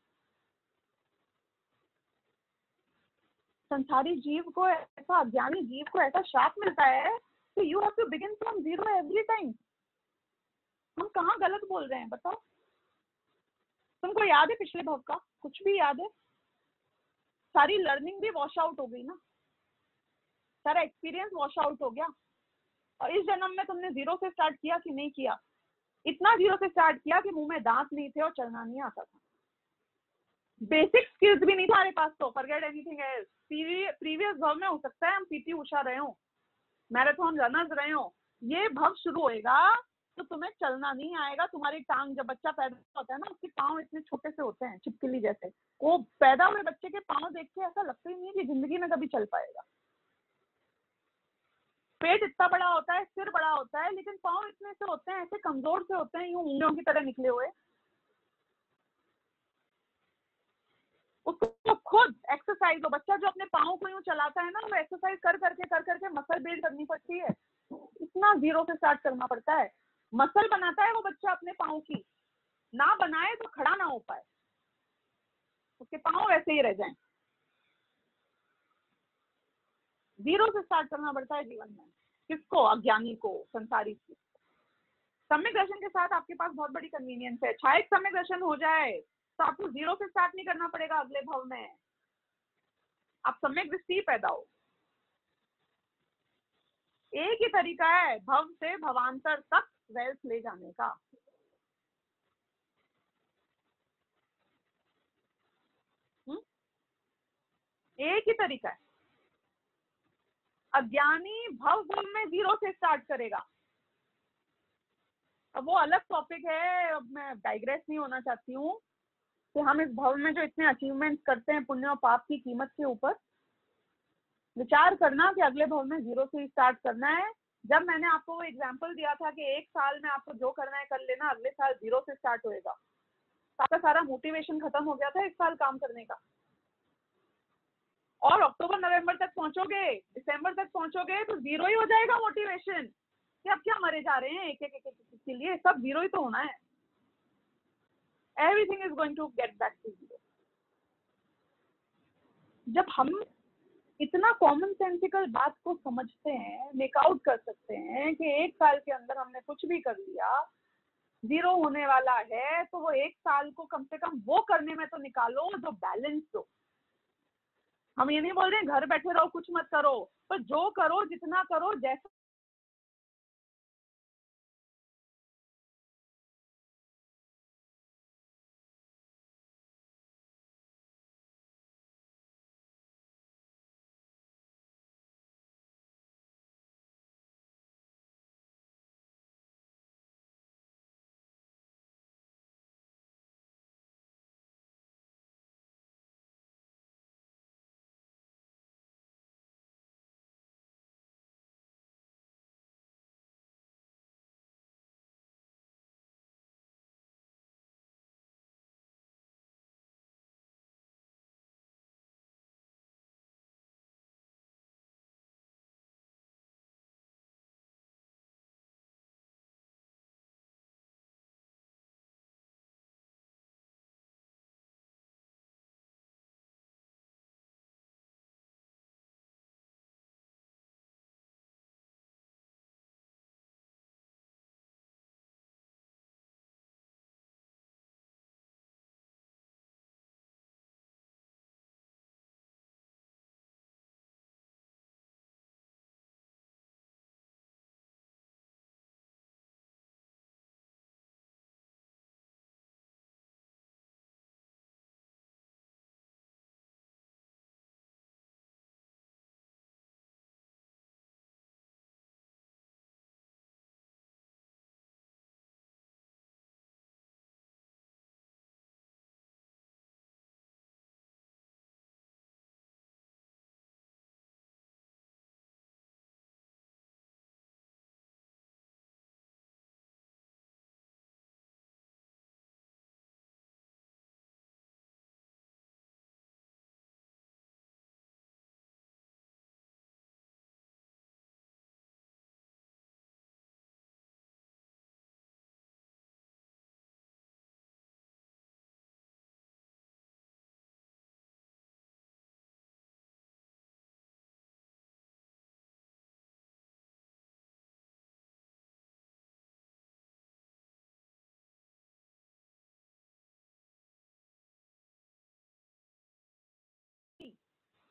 संसारी जीव को ऐसा, अज्ञानी जीव को ऐसा श्राप मिलता है कि you have to begin from 0 every time. हम कहाँ गलत बोल रहे हैं बताओ? तुमको याद है पिछले भव का कुछ भी याद है? सारी लर्निंग भी वॉश आउट हो गई ना, सारा एक्सपीरियंस वॉश आउट हो गया। और इस जन्म में तुमने 0 से स्टार्ट किया कि नहीं किया? इतना 0 से स्टार्ट किया कि मुंह में दांत नहीं थे और चलना नहीं आता था। बेसिक स्किल्स भी नहीं तुम्हारे पास, तो फॉरगेट एनीथिंग एल्स। प्रीवियस भव में हो सकता है हम पीटी उषा रहे हो, मैराथन रनर्स रहे हो, ये भव शुरू होएगा तो तुम्हें चलना नहीं आएगा। तुम्हारी टांग, जब बच्चा पैदा होता है ना, उसके पाँव इतने छोटे से होते हैं, छिपकली जैसे। वो पैदा हुए बच्चे के पाँव देख के ऐसा लगता ही नहीं है कि जिंदगी में कभी चल पाएगा। पेट इतना बड़ा होता है, सिर बड़ा होता है, लेकिन पाँव इतने से होते हैं, ऐसे कमजोर से होते हैं, यूं उंगलियों की तरह निकले हुए। उसको खुद एक्सरसाइज हो, बच्चा जो अपने पाँव को यूं चलाता है ना, वो एक्सरसाइज कर करके मसल बिल्ड करनी पड़ती है। इतना जीरो से स्टार्ट करना पड़ता है। मसल बनाता है वो बच्चा अपने पाँव की, ना बनाए तो खड़ा ना हो पाए, उसके पाँव वैसे ही रह जाएं। जीरो से स्टार्ट करना पड़ता है जीवन में। किसको? अज्ञानी को, संसारी को। सम्यक दर्शन के साथ आपके पास बहुत बड़ी कन्वीनियंस है। शायद सम्यक दर्शन हो जाए तो आपको जीरो से स्टार्ट नहीं करना पड़ेगा अगले भव में, आप सम्यक दृष्टि पैदा हो। एक ही तरीका है भव से भवांतर तक वेल्थ ले जाने का। एक ही तरीका है। अज्ञानी भव में जीरो से स्टार्ट करेगा। अब वो अलग टॉपिक है, अब मैं डाइग्रेस नहीं होना चाहती हूँ कि हम इस भव में जो इतने अचीवमेंट्स करते हैं पुण्य और पाप की कीमत के ऊपर विचार करना कि अगले भव में जीरो से स्टार्ट करना है। जब मैंने आपको वो एग्जांपल दिया था कि एक साल में आपको जो करना है कर लेना, अगले साल जीरो से स्टार्ट होएगा, तो आपका सारा मोटिवेशन खत्म हो गया था इस साल काम करने का। और अक्टूबर नवंबर तक पहुंचोगे, दिसंबर तक पहुंचोगे तो जीरो ही हो जाएगा मोटिवेशन कि अब क्या मरे जा रहे हैं एक एक के लिए, सब जीरो ही तो होना है। Everything is going to get back to zero. जब हम इतना कॉमन सेंसिकल बात को समझते हैं, मेक आउट कर सकते हैं कि एक साल के अंदर हमने कुछ भी कर लिया जीरो होने वाला है, तो वो एक साल को कम से कम वो करने में तो निकालो जो बैलेंस हो। हम ये नहीं बोल रहे घर बैठे रहो कुछ मत करो, पर जो करो जितना करो जैसा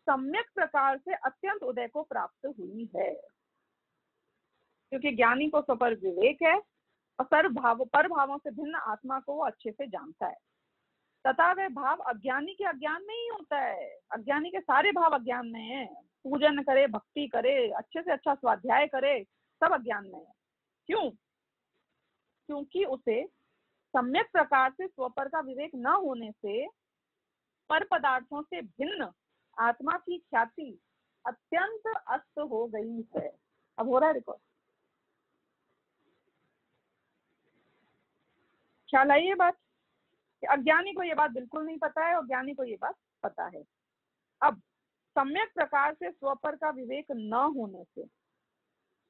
सम्यक प्रकार से अत्यंत उदय को प्राप्त हुई है। क्योंकि ज्ञानी को स्वपर विवेक है और सर्व भाव पर भावों से भिन्न आत्मा को वो अच्छे से जानता है। तथा वह भाव अज्ञानी के अज्ञान में ही होता है। अज्ञानी के सारे भाव अज्ञान में है। पूजन करे, भक्ति करे, अच्छे से अच्छा स्वाध्याय करे, सब अज्ञान में है। क्यों? क्योंकि उसे सम्यक प्रकार से स्वपर का विवेक न होने से पर पदार्थों से भिन्न आत्मा की ख्याति अत्यंत अस्त हो गई है। अब हो रहा है रिकॉर्ड? ख्याल आई ये बात? अज्ञानी को ये बात बिल्कुल नहीं पता है और ज्ञानी को ये बात पता है। अब सम्यक प्रकार से स्वपर का विवेक न होने से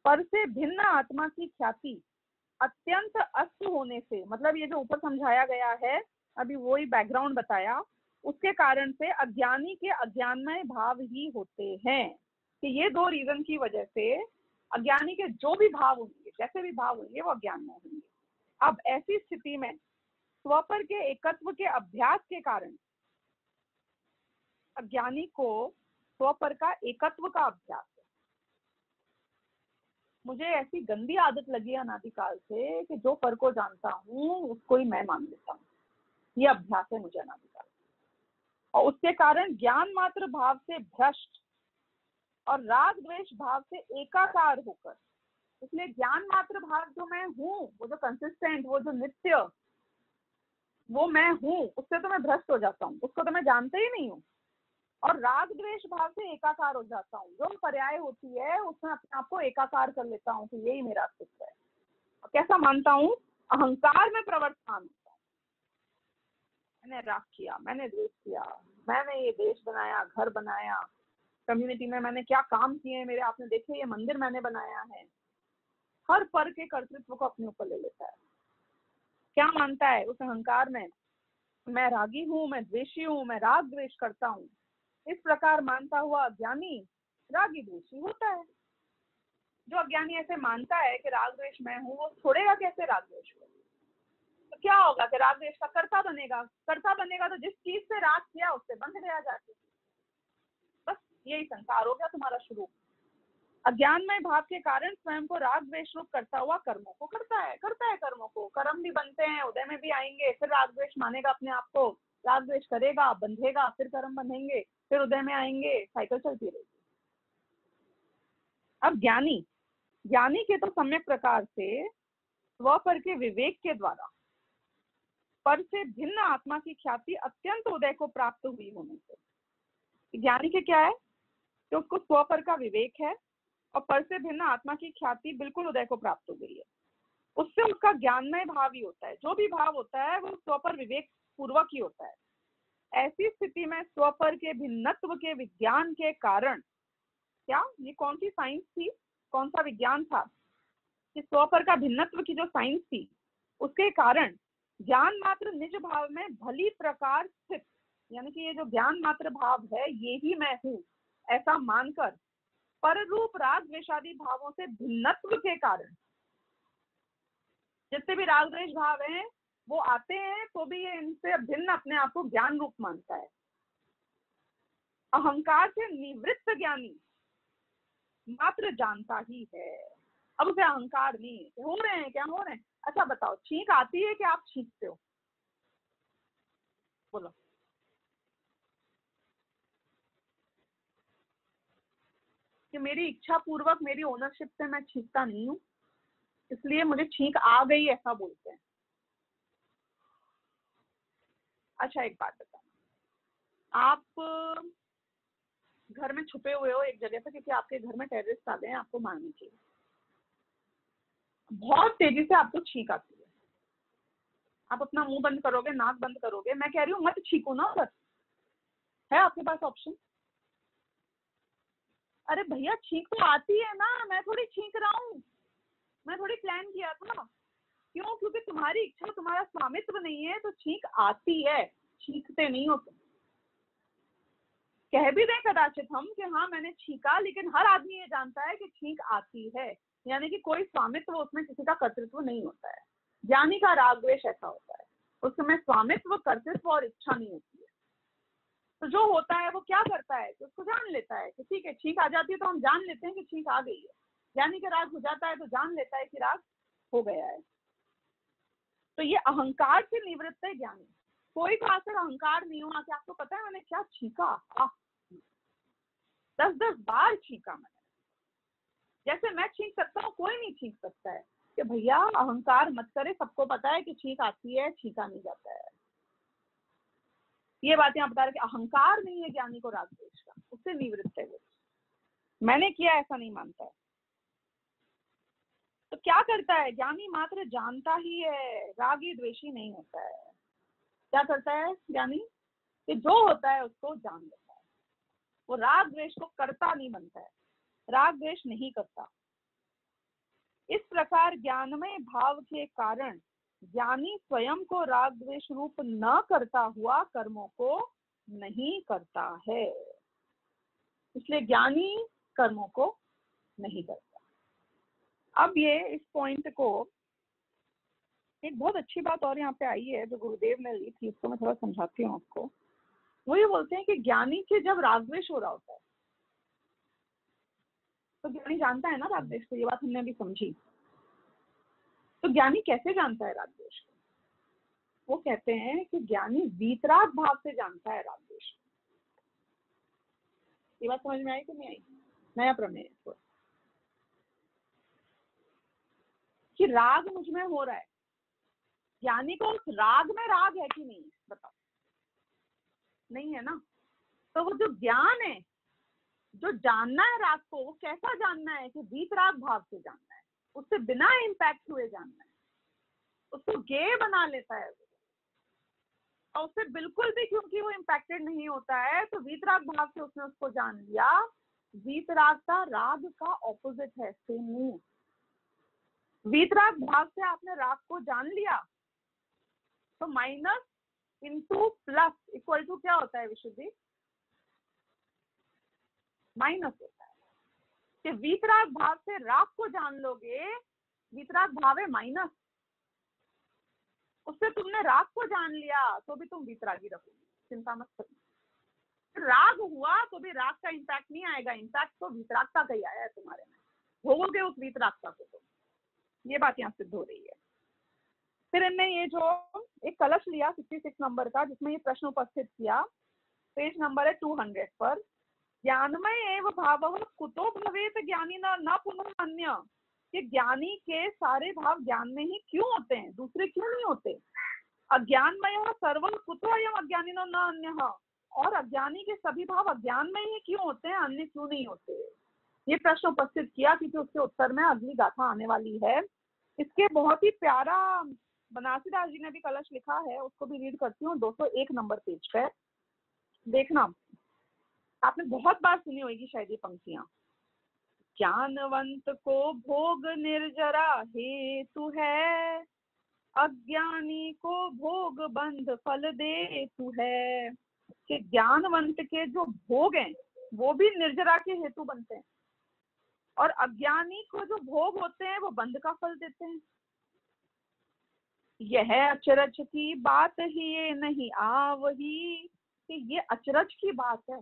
पर से भिन्न आत्मा की ख्याति अत्यंत अस्त होने से, मतलब ये जो ऊपर समझाया गया है अभी वही बैकग्राउंड बताया, उसके कारण से अज्ञानी के अज्ञानमय भाव ही होते हैं। कि ये दो रीजन की वजह से अज्ञानी के जो भी भाव होंगे, जैसे भी भाव होंगे, वो अज्ञानमय होंगे। अब ऐसी स्थिति में स्वपर के एकत्व के अभ्यास के कारण अज्ञानी को स्वपर का एकत्व का अभ्यास है। मुझे ऐसी गंदी आदत लगी अनादिकाल से कि जो पर को जानता हूँ उसको ही मैं मान लेता हूँ। ये अभ्यास है मुझे अनादिकाल, और उसके कारण ज्ञान मात्र भाव से भ्रष्ट और राग द्वेष भाव से एकाकार होकर, इसलिए ज्ञान मात्र भाव जो मैं हूँ, वो जो कंसिस्टेंट, वो जो नित्य, वो मैं हूँ, उससे तो मैं भ्रष्ट हो जाता हूँ, उसको तो मैं जानते ही नहीं हूँ। और राग द्वेष भाव से एकाकार हो जाता हूँ। जो पर्याय होती है उसमें अपने आप को एकाकार कर लेता हूँ कि यही मेरा अस्तित्व है। और कैसा मानता हूँ? अहंकार में प्रवर्तमान होता है। मैंने राग किया, मैंने द्वेष किया, मैंने ये देश बनाया, घर बनाया, कम्युनिटी में मैंने क्या काम किए, मेरे आपने देखे, ये मंदिर मैंने बनाया है। हर पर के कर्तृत्व को अपने ऊपर ले लेता है। क्या मानता है? उस अहंकार में मैं रागी हूँ, मैं द्वेषी हूँ, मैं राग द्वेष करता हूँ। इस प्रकार मानता हुआ अज्ञानी रागी द्वेषी होता है। जो अज्ञानी ऐसे मानता है कि राग द्वेष मैं हूँ, वो छोड़ेगा कैसे राग द्वेष को? तो क्या होगा कि राग द्वेष का कर्ता बनेगा। कर्ता बनेगा तो जिस चीज से राग किया उससे बंध गया जाके। बस यही संसार हो गया तुम्हारा शुरू। अज्ञानमय भाव के कारण स्वयं को राग द्वेष रूप करता हुआ कर्मों को करता है कर्मों को। कर्म भी बनते हैं, उदय में भी आएंगे, फिर राग द्वेष मानेगा अपने आप को, राग द्वेष करेगा, बंधेगा, फिर कर्म बंधेंगे, फिर उदय में आएंगे, साइकिल चलती रहेगी। अब ज्ञानी के तो सम्यक प्रकार से स्वपर के विवेक के द्वारा पर से भिन्न आत्मा की ख्याति अत्यंत उदय को प्राप्त हुई होने से, ज्ञानी के क्या है कि उसको स्वपर का विवेक है और पर से भिन्न आत्मा की ख्याति बिल्कुल उदय को प्राप्त हो गई है। उससे उसका ज्ञानमय भाव ही होता है। जो भी भाव होता है वो स्वपर विवेक पूर्वक ही होता है। ऐसी स्थिति में स्वपर के भिन्नत्व के विज्ञान के कारण, क्या ये कौन सी साइंस थी, कौन सा विज्ञान था कि स्वपर का भिन्नत्व की जो साइंस थी, उसके कारण ज्ञान मात्र निज भाव में भली प्रकार स्थित, यानी कि ये जो ज्ञान मात्र भाव है ये ही मैं हूँ ऐसा मानकर पर रूप राग द्वेषादि भावों से भिन्नत्व के कारण, जितने भी राग द्वेष भाव हैं वो आते हैं तो भी ये इनसे भिन्न अपने आप को ज्ञान रूप मानता है। अहंकार से निवृत्त ज्ञानी मात्र जानता ही है। अब उसे अहंकार नहीं है। हो रहे हैं क्या? हो रहे हैं। अच्छा बताओ, छींक आती है कि आप छींकते हो? बोलो। कि मेरी इच्छा पूर्वक, मेरी ओनरशिप से मैं छींकता नहीं हूँ, इसलिए मुझे छींक आ गई ऐसा बोलते हैं। अच्छा एक बात बताना, आप घर में छुपे हुए हो एक जगह पे क्योंकि आपके घर में टेररिस्ट आ गए हैं आपको मारने के लिए, बहुत तेजी से आपको छींक आती है, आप अपना मुंह बंद करोगे, नाक बंद करोगे, मैं कह रही हूँ मत छींको ना, बस है आपके पास ऑप्शन। अरे भैया छींक तो आती है ना, मैं थोड़ी छींक रहा हूँ, मैं थोड़ी प्लान किया था। क्यों? क्योंकि तुम्हारी इच्छा, तुम्हारा स्वामित्व नहीं है तो छींक आती है, छींकते नहीं हो तुम। कह भी दें कदाचित हम कि हाँ मैंने छींका, लेकिन हर आदमी ये जानता है कि छींक आती है, यानी कि कोई स्वामित्व उसमें किसी का कर्तृत्व नहीं होता है। ज्ञानी का राग द्वेष ऐसा होता है, उसमें स्वामित्व, कर्तृत्व और इच्छा नहीं होती है। तो जो होता है वो क्या करता है कि उसको जान लेता है कि ठीक है छींक आ जाती है तो हम जान लेते हैं कि छींक आ गई है। ज्ञानी का राग हो जाता है तो जान लेता है कि राग हो गया है। तो ये अहंकार से निवृत्त है ज्ञानी। कोई को आज तक अहंकार नहीं हुआ कि आपको पता है मैंने क्या छींका, 10-10 बार छींका मैंने, जैसे मैं छींक सकता हूँ कोई नहीं छींक सकता है। कि भैया अहंकार मत करे, सबको पता है कि छींक आती है, छींका नहीं जाता है। ये बातें आप बता रहे कि अहंकार नहीं है ज्ञानी को राग द्वेष का, उससे निवृत्त है वो। मैंने किया ऐसा नहीं मानता है। तो क्या करता है ज्ञानी? मात्र जानता ही है, रागी द्वेषी नहीं होता है। क्या करता है ज्ञानी? कि जो होता है उसको जान लेता है, वो राग द्वेष को करता नहीं बनता है, राग द्वेष नहीं करता। इस प्रकार ज्ञानमय भाव के कारण ज्ञानी स्वयं को राग द्वेष रूप न करता हुआ कर्मों को नहीं करता है। इसलिए ज्ञानी कर्मों को नहीं करता। अब ये इस पॉइंट को एक बहुत अच्छी बात और यहाँ पे आई है जो गुरुदेव ने ली थी, इसको मैं थोड़ा समझाती हूँ आपको। वो ये बोलते हैं कि ज्ञानी के जब राग द्वेष हो रहा होता है तो ज्ञानी जानता है ना राग द्वेष को, ये बात हमने अभी समझी। तो ज्ञानी कैसे जानता है राग द्वेष को? वो कहते हैं कि ज्ञानी वीतराग भाव से जानता है राग द्वेष। ये बात समझ में आई कि नहीं आई? नया प्रमेय है कि राग मुझ में हो रहा है, ज्ञानी को उस राग में राग है कि नहीं, बताओ? नहीं है ना। तो वो जो ज्ञान है, जो जानना है राग को, वो कैसा जानना है? कि वीतराग भाव से जानना है, उससे बिना इम्पैक्ट हुए जानना है, उसको गे बना लेता है और उससे बिल्कुल भी, क्योंकि वो इम्पैक्टेड नहीं होता है, तो वीतराग भाव से उसने उसको जान लिया। वीतराग का राग का ऑपोजिट है, सेम नहीं। वीतराग भाव से आपने राग को जान लिया तो minus into plus equal to क्या होता है विशुद्धि? माइनस होता है। कि वीतराग भाव से राग को जान लोगे, वीतराग भाव है माइनस, उससे तुमने राग को जान लिया तो भी तुम वीतरागी रहोगे, चिंता मत करो। राग हुआ तो भी राग का इम्पैक्ट नहीं आएगा, इम्पैक्ट तो वीतरागता का ही आया है तुम्हारे में, भोगोगे उस वीतरागता को तुम। ये बात यहाँ सिद्ध हो रही है। फिर इनने ये जो एक कलश लिया 66 नंबर का, जिसमें ये प्रश्न उपस्थित किया, पेज नंबर है 200 पर। ज्ञानमय एव भाव कुतो भवेत ज्ञानी न पुनः अन्य। कि ज्ञानी के सारे भाव ज्ञान में ही क्यों होते हैं, दूसरे क्यों नहीं होते? अज्ञानमय सर्व कुतो अयम अज्ञानी न अन्य। और अज्ञानी के सभी भाव अज्ञान में ही क्यों होते हैं, अन्य क्यों नहीं होते? ये प्रश्न उपस्थित किया क्योंकि उसके उत्तर में अगली गाथा आने वाली है। इसके बहुत ही प्यारा बनारसीदास जी ने भी कलश लिखा है, उसको भी रीड करती हूँ। 201 नंबर पेज पे देखना, आपने बहुत बार सुनी होगी शायद ये पंक्तियां। ज्ञानवंत को भोग निर्जरा हेतु है, अज्ञानी को भोग बंध फल देतु है। कि ज्ञानवंत के जो भोग हैं वो भी निर्जरा के हेतु बनते हैं, और अज्ञानी को जो भोग होते हैं वो बंध का फल देते हैं। यह अचरज की बात ही ये नहीं आवही। कि ये अचरज की बात है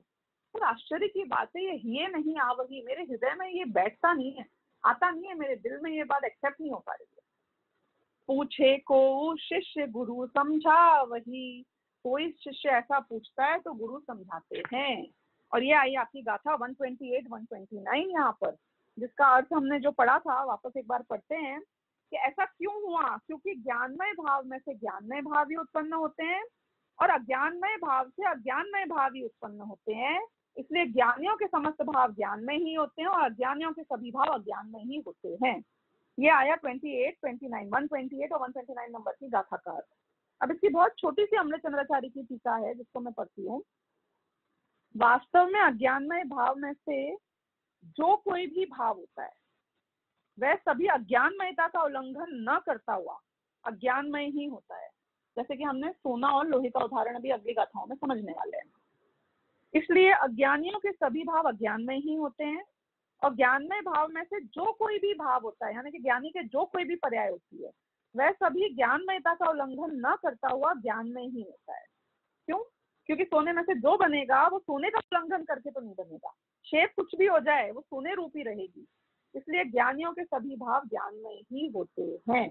और आश्चर्य की बात है, ये नहीं आवही, मेरे हृदय में ये बैठता नहीं है, आता नहीं है, मेरे दिल में ये बात एक्सेप्ट नहीं हो पा रही है। पूछे को शिष्य गुरु समझा वही। कोई शिष्य ऐसा पूछता है तो गुरु समझाते हैं। और ये आई आपकी गाथा 128 129 यहाँ पर, जिसका अर्थ हमने जो पढ़ा था वापस एक बार पढ़ते हैं। कि ऐसा क्यों हुआ? क्योंकि ज्ञानमय भाव में से ज्ञानमय भाव ही उत्पन्न होते हैं और अज्ञानमय भाव से अज्ञानमय भाव ही उत्पन्न होते हैं। इसलिए ज्ञानियों के समस्त भाव ज्ञान में ही होते हैं और अज्ञानियों के सभी भाव अज्ञान में ही होते हैं। ये आया 28, 29, 128 और 129 नंबर की गाथा का अर्थ। अब इसकी बहुत छोटी सी अमृत चंद्राचार्य की टीका है जिसको मैं पढ़ती हूँ। वास्तव में अज्ञानमय भाव में से जो कोई भी भाव होता है वह सभी अज्ञानमयता का उल्लंघन न करता हुआ अज्ञानमय ही होता है। जैसे कि हमने सोना और लोहे का उदाहरण अभी अगली गाथाओं में समझने वाले हैं। इसलिए अज्ञानियों के सभी भाव अज्ञानमय ही होते हैं और ज्ञानमय भाव में से जो कोई भी भाव होता है, यानी कि ज्ञानी के जो कोई भी पर्याय होती है, वह सभी ज्ञानमयता का उल्लंघन न करता हुआ ज्ञान में ही होता है। क्यों? क्योंकि सोने में से जो बनेगा वो सोने का उल्लंघन करके तो नहीं बनेगा, शेप कुछ भी हो जाए वो सोने रूपी रहेगी। इसलिए ज्ञानियों के सभी भाव ज्ञान में ही होते हैं।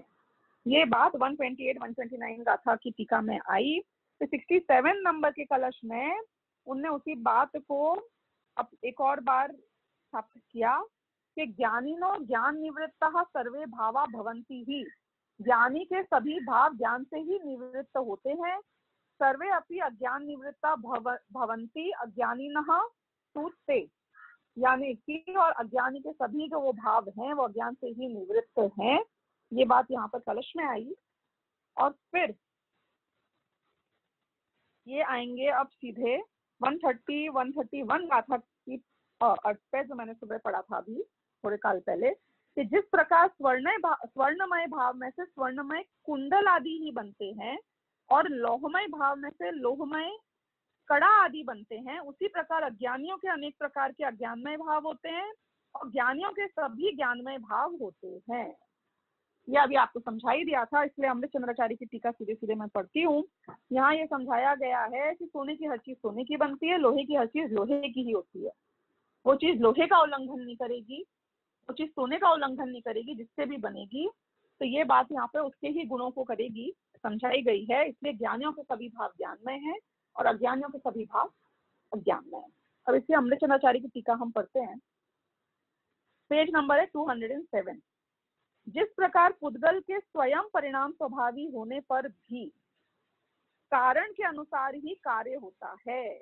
ये बात 128 129 गाथा की टीका में आई। तो 67 नंबर के कलश में उनने उसी बात को अब एक और बार स्थापित किया कि ज्ञानिनो ज्ञान निवृत्तः सर्वे भावा भवन्ति ही, ज्ञानी के सभी भाव ज्ञान से ही निवृत्त होते हैं। सर्वे अपि अज्ञान निवृत्ता भवन्ति अज्ञानिनः तूते, यानी कि और अज्ञानी के सभी जो वो भाव हैं वो अज्ञान से ही निवृत्त हैं। ये बात यहाँ पर कलश में आई। और फिर ये आएंगे अब सीधे 130 131 गाथा की अर्थ पे, जो मैंने सुबह पढ़ा था अभी थोड़े काल पहले, कि जिस प्रकार स्वर्णमय भाव में से स्वर्णमय कुंडल आदि ही बनते हैं और लोहमय भाव में से लोहमय कड़ा आदि बनते हैं, उसी प्रकार अज्ञानियों के अनेक प्रकार के अज्ञानमय भाव होते हैं और ज्ञानियों के सभी ज्ञानमय भाव होते हैं। ये अभी आपको समझा ही दिया था, इसलिए अमृत चंद्राचार्य की टीका सीधे सीधे मैं पढ़ती हूँ। यहाँ ये समझाया गया है कि सोने की हर चीज सोने की बनती है, लोहे की हर चीज लोहे की ही होती है। वो चीज लोहे का उल्लंघन नहीं करेगी, वो चीज सोने का उल्लंघन नहीं करेगी, जिससे भी बनेगी। तो ये बात यहाँ पे उसके ही गुणों को करेगी, समझाई गई है। इसलिए ज्ञानियों के सभी भाव ज्ञानमय हैं और अज्ञानियों के सभी भाव अज्ञानमय हैं। अब इसलिए अमृत चंद्राचार्य की टीका हम पढ़ते हैं। पेज नंबर है 207। जिस प्रकार पुद्गल के स्वयं परिणाम स्वभावी होने पर भी कारण के अनुसार ही कार्य होता है,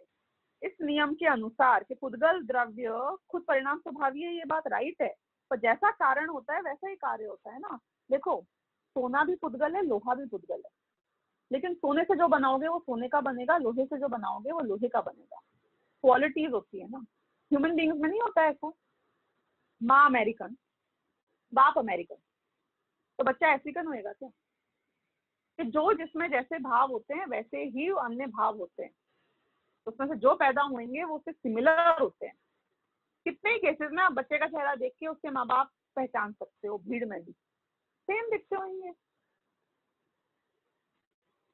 इस नियम के अनुसार कि पुद्गल द्रव्य खुद परिणाम स्वभावी है, ये बात राइट है, पर जैसा कारण होता है वैसा ही कार्य होता है ना। देखो, सोना भी पुद्गल है, लोहा भी पुद्गल है, लेकिन सोने से जो बनाओगे वो सोने का बनेगा, लोहे से जो बनाओगे वो लोहे का बनेगा। क्वालिटीज होती है ना। ह्यूमन बींग्स में नहीं होता है ऐसा, माँ अमेरिकन बाप अमेरिकन, तो बच्चा अफ्रीकन होएगा क्या? कि जो जिसमें जैसे भाव होते हैं वैसे ही अन्य भाव होते हैं, उसमें से जो पैदा होंगे वो उससे सिमिलर होते हैं। कितने ही केसेस में आप बच्चे का चेहरा देख के उसके माँ बाप पहचान सकते हो, भीड़ में भी सेम दिखते होंगे,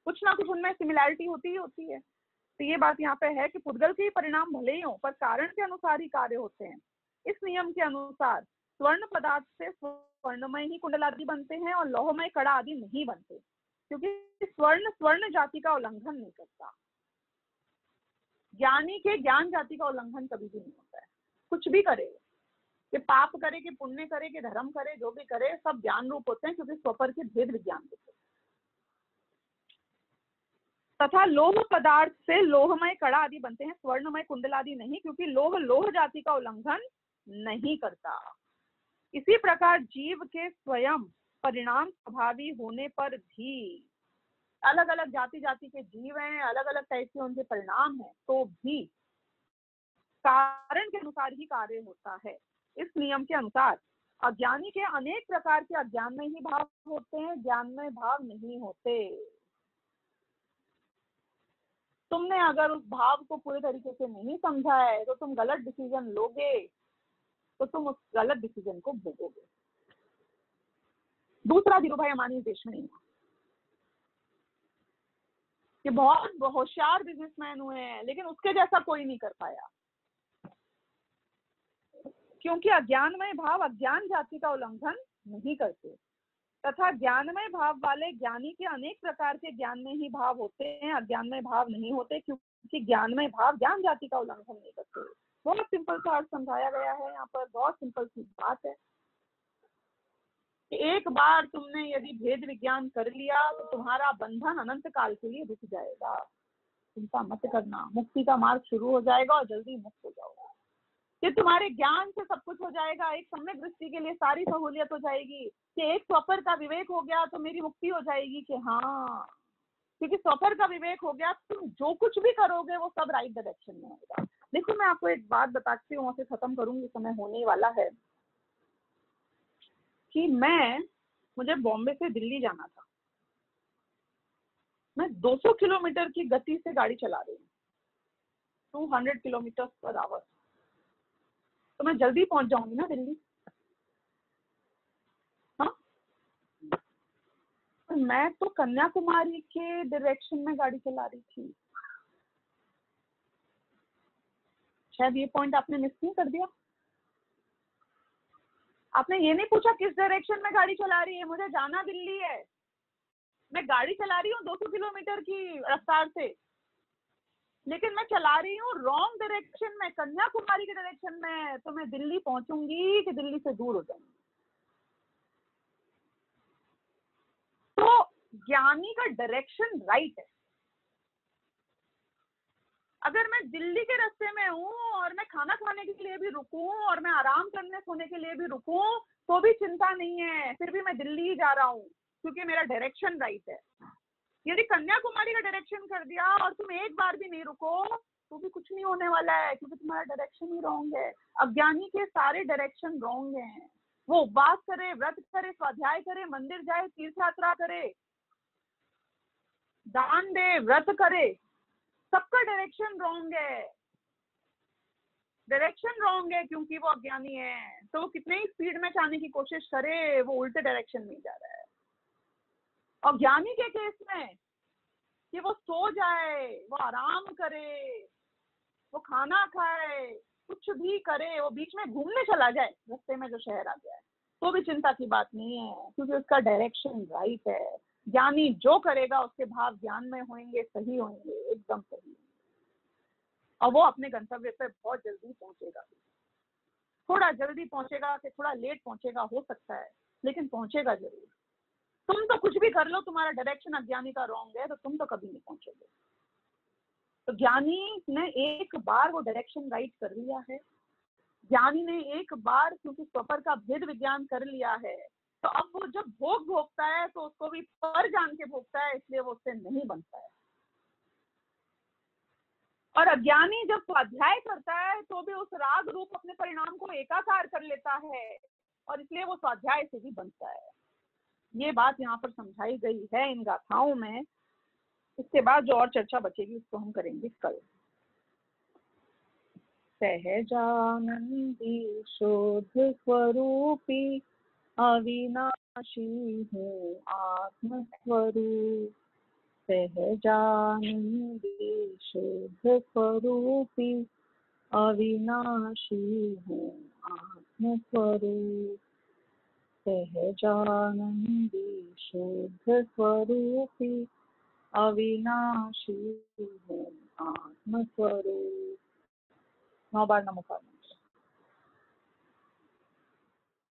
कुछ ना कुछ उनमें सिमिलैरिटी होती ही होती है। तो ये बात यहाँ पे है कि पुद्गल के परिणाम भले ही हो पर कारण के अनुसार ही कार्य होते हैं। इस नियम के अनुसार स्वर्ण पदार्थ से स्वर्णमय ही कुंडल आदि बनते हैं और लोहमय कड़ा आदि नहीं बनते, क्योंकि स्वर्ण जाति का उल्लंघन नहीं करता। ज्ञानी के ज्ञान जाति का उल्लंघन कभी भी नहीं होता है। कुछ भी करे, कि पाप करे कि पुण्य करे कि धर्म करे, जो भी करे सब ज्ञान रूप होते हैं, क्योंकि स्वपर के भेद विज्ञान होते हैं। तथा लोह पदार्थ से लोहमय कड़ा आदि बनते हैं, स्वर्णमय कुंडल आदि नहीं, क्योंकि लोह जाति का उल्लंघन नहीं करता। इसी प्रकार जीव के स्वयं परिणाम स्वभावी होने पर भी, अलग अलग जाति के जीव हैं, अलग अलग टाइप के उनके परिणाम हैं, तो भी कारण के अनुसार ही कार्य होता है। इस नियम के अनुसार अज्ञानी के अनेक प्रकार के अज्ञान में ही भाव होते हैं, ज्ञान में भाव नहीं होते। तुमने अगर उस भाव को पूरे तरीके से नहीं समझा है तो तुम गलत डिसीजन लोगे, तो तुम उस गलत डिसीजन को भोगोगे। दूसरा धीरू भाई अमानी देशमनी कि बहुत होशियार बिजनेसमैन हुए हैं, लेकिन उसके जैसा कोई नहीं कर पाया, क्योंकि अज्ञानमय भाव अज्ञान जाति का उल्लंघन नहीं करते, तथा ज्ञानमय भाव वाले ज्ञानी के अनेक प्रकार के ज्ञान में ही भाव होते हैं, अज्ञानमय भाव नहीं होते, क्योंकि ज्ञानमय भाव ज्ञान जाति का उल्लंघन नहीं करते। बहुत सिंपल सा अर्थ समझाया गया है यहाँ पर, बहुत सिंपल सी बात है कि एक बार तुमने यदि भेद विज्ञान कर लिया तो तुम्हारा बंधन अनंत काल के लिए रुक जाएगा। चिंता मत करना, मुक्ति का मार्ग शुरू हो जाएगा और जल्दी मुक्त हो जाओगे। कि तुम्हारे ज्ञान से सब कुछ हो जाएगा, एक सम्यक दृष्टि के लिए सारी सहूलियत हो जाएगी, कि एक स्वपर का विवेक हो गया तो मेरी मुक्ति हो जाएगी। कि हाँ, क्योंकि स्वपर का विवेक हो गया, तुम जो कुछ भी करोगे वो सब राइट डायरेक्शन में होगा। देखो, मैं आपको एक बात बताती हूँ, उसे खत्म करूंगी, समय होने वाला है। कि मुझे बॉम्बे से दिल्ली जाना था, मैं 200 किलोमीटर की गति से गाड़ी चला रही हूँ, 200 किलोमीटर पर आवर, तो मैं जल्दी पहुंच जाऊंगी ना दिल्ली। हाँ, तो मैं तो कन्याकुमारी के डायरेक्शन में गाड़ी चला रही थी। शायद ये पॉइंट आपने मिस नहीं कर दिया। आपने ये नहीं पूछा किस डायरेक्शन में गाड़ी चला रही है, मुझे जाना दिल्ली है। मैं गाड़ी चला रही हूँ 200 किलोमीटर की रफ्तार से, लेकिन मैं चला रही हूँ रॉन्ग डायरेक्शन में, कन्याकुमारी के डायरेक्शन में, तो मैं दिल्ली पहुंचूंगी कि दिल्ली से दूर हो जाऊंगी। तो ज्ञानी का डायरेक्शन राइट है। अगर मैं दिल्ली के रास्ते में हूँ और मैं खाना खाने के लिए भी रुकूं और मैं आराम करने सोने के लिए भी रुकूं तो भी चिंता नहीं है, फिर भी मैं दिल्ली ही जा रहा हूँ क्योंकि मेरा डायरेक्शन राइट है। यदि कन्याकुमारी का डायरेक्शन कर दिया और तुम एक बार भी नहीं रुको तो भी कुछ नहीं होने वाला है, क्योंकि तुम्हारा डायरेक्शन ही रॉन्ग है। अज्ञानी के सारे डायरेक्शन रॉन्ग हैं। वो उपवास करे, व्रत करे, स्वाध्याय करे, मंदिर जाए, तीर्थ यात्रा करे, दान दे, व्रत करे, सबका डायरेक्शन रॉन्ग है। डायरेक्शन रॉन्ग है क्योंकि वो अज्ञानी है। तो वो कितने ही स्पीड में जाने की कोशिश करे, वो उल्टे डायरेक्शन में जा रहा है। और ज्ञानी के केस में कि वो सो जाए, वो आराम करे, वो खाना खाए, कुछ भी करे, वो बीच में घूमने चला जाए रास्ते में जो शहर आ गया है, तो भी चिंता की बात नहीं है, क्योंकि उसका डायरेक्शन राइट है। ज्ञानी जो करेगा उसके भाव ज्ञान में होंगे, सही होंगे, एकदम सही। और वो अपने गंतव्य पे बहुत जल्दी पहुंचेगा। थोड़ा जल्दी पहुंचेगा कि थोड़ा लेट पहुंचेगा हो सकता है, लेकिन पहुंचेगा जरूर। तुम तो कुछ भी कर लो, तुम्हारा डायरेक्शन अज्ञानी का रॉन्ग है तो तुम तो कभी नहीं पहुंचोगे। तो ज्ञानी ने एक बार वो डायरेक्शन राइट कर लिया है। ज्ञानी ने एक बार क्योंकि स्वपर का भेद विज्ञान कर लिया है, तो अब वो जब भोग भोगता है तो उसको भी पर जान के भोगता है, इसलिए वो उससे नहीं बनता है। और अज्ञानी जब स्वाध्याय करता है तो भी उस राग रूप अपने परिणाम को एकाकार कर लेता है, और इसलिए वो स्वाध्याय से भी बनता है। ये बात यहाँ पर समझाई गई है इन गाथाओं में। इसके बाद जो और चर्चा बचेगी उसको हम करेंगे कल। सहजानंदी शोध स्वरूपी अविनाशी हूँ आत्म स्वरूप। सहजानंदी शोध स्वरूपी अविनाशी हूँ आत्म स्वरूप। सहजानंदी शोध स्वरूपी अविनाशी हूँ आत्म स्वरूप। 9 बार नमो।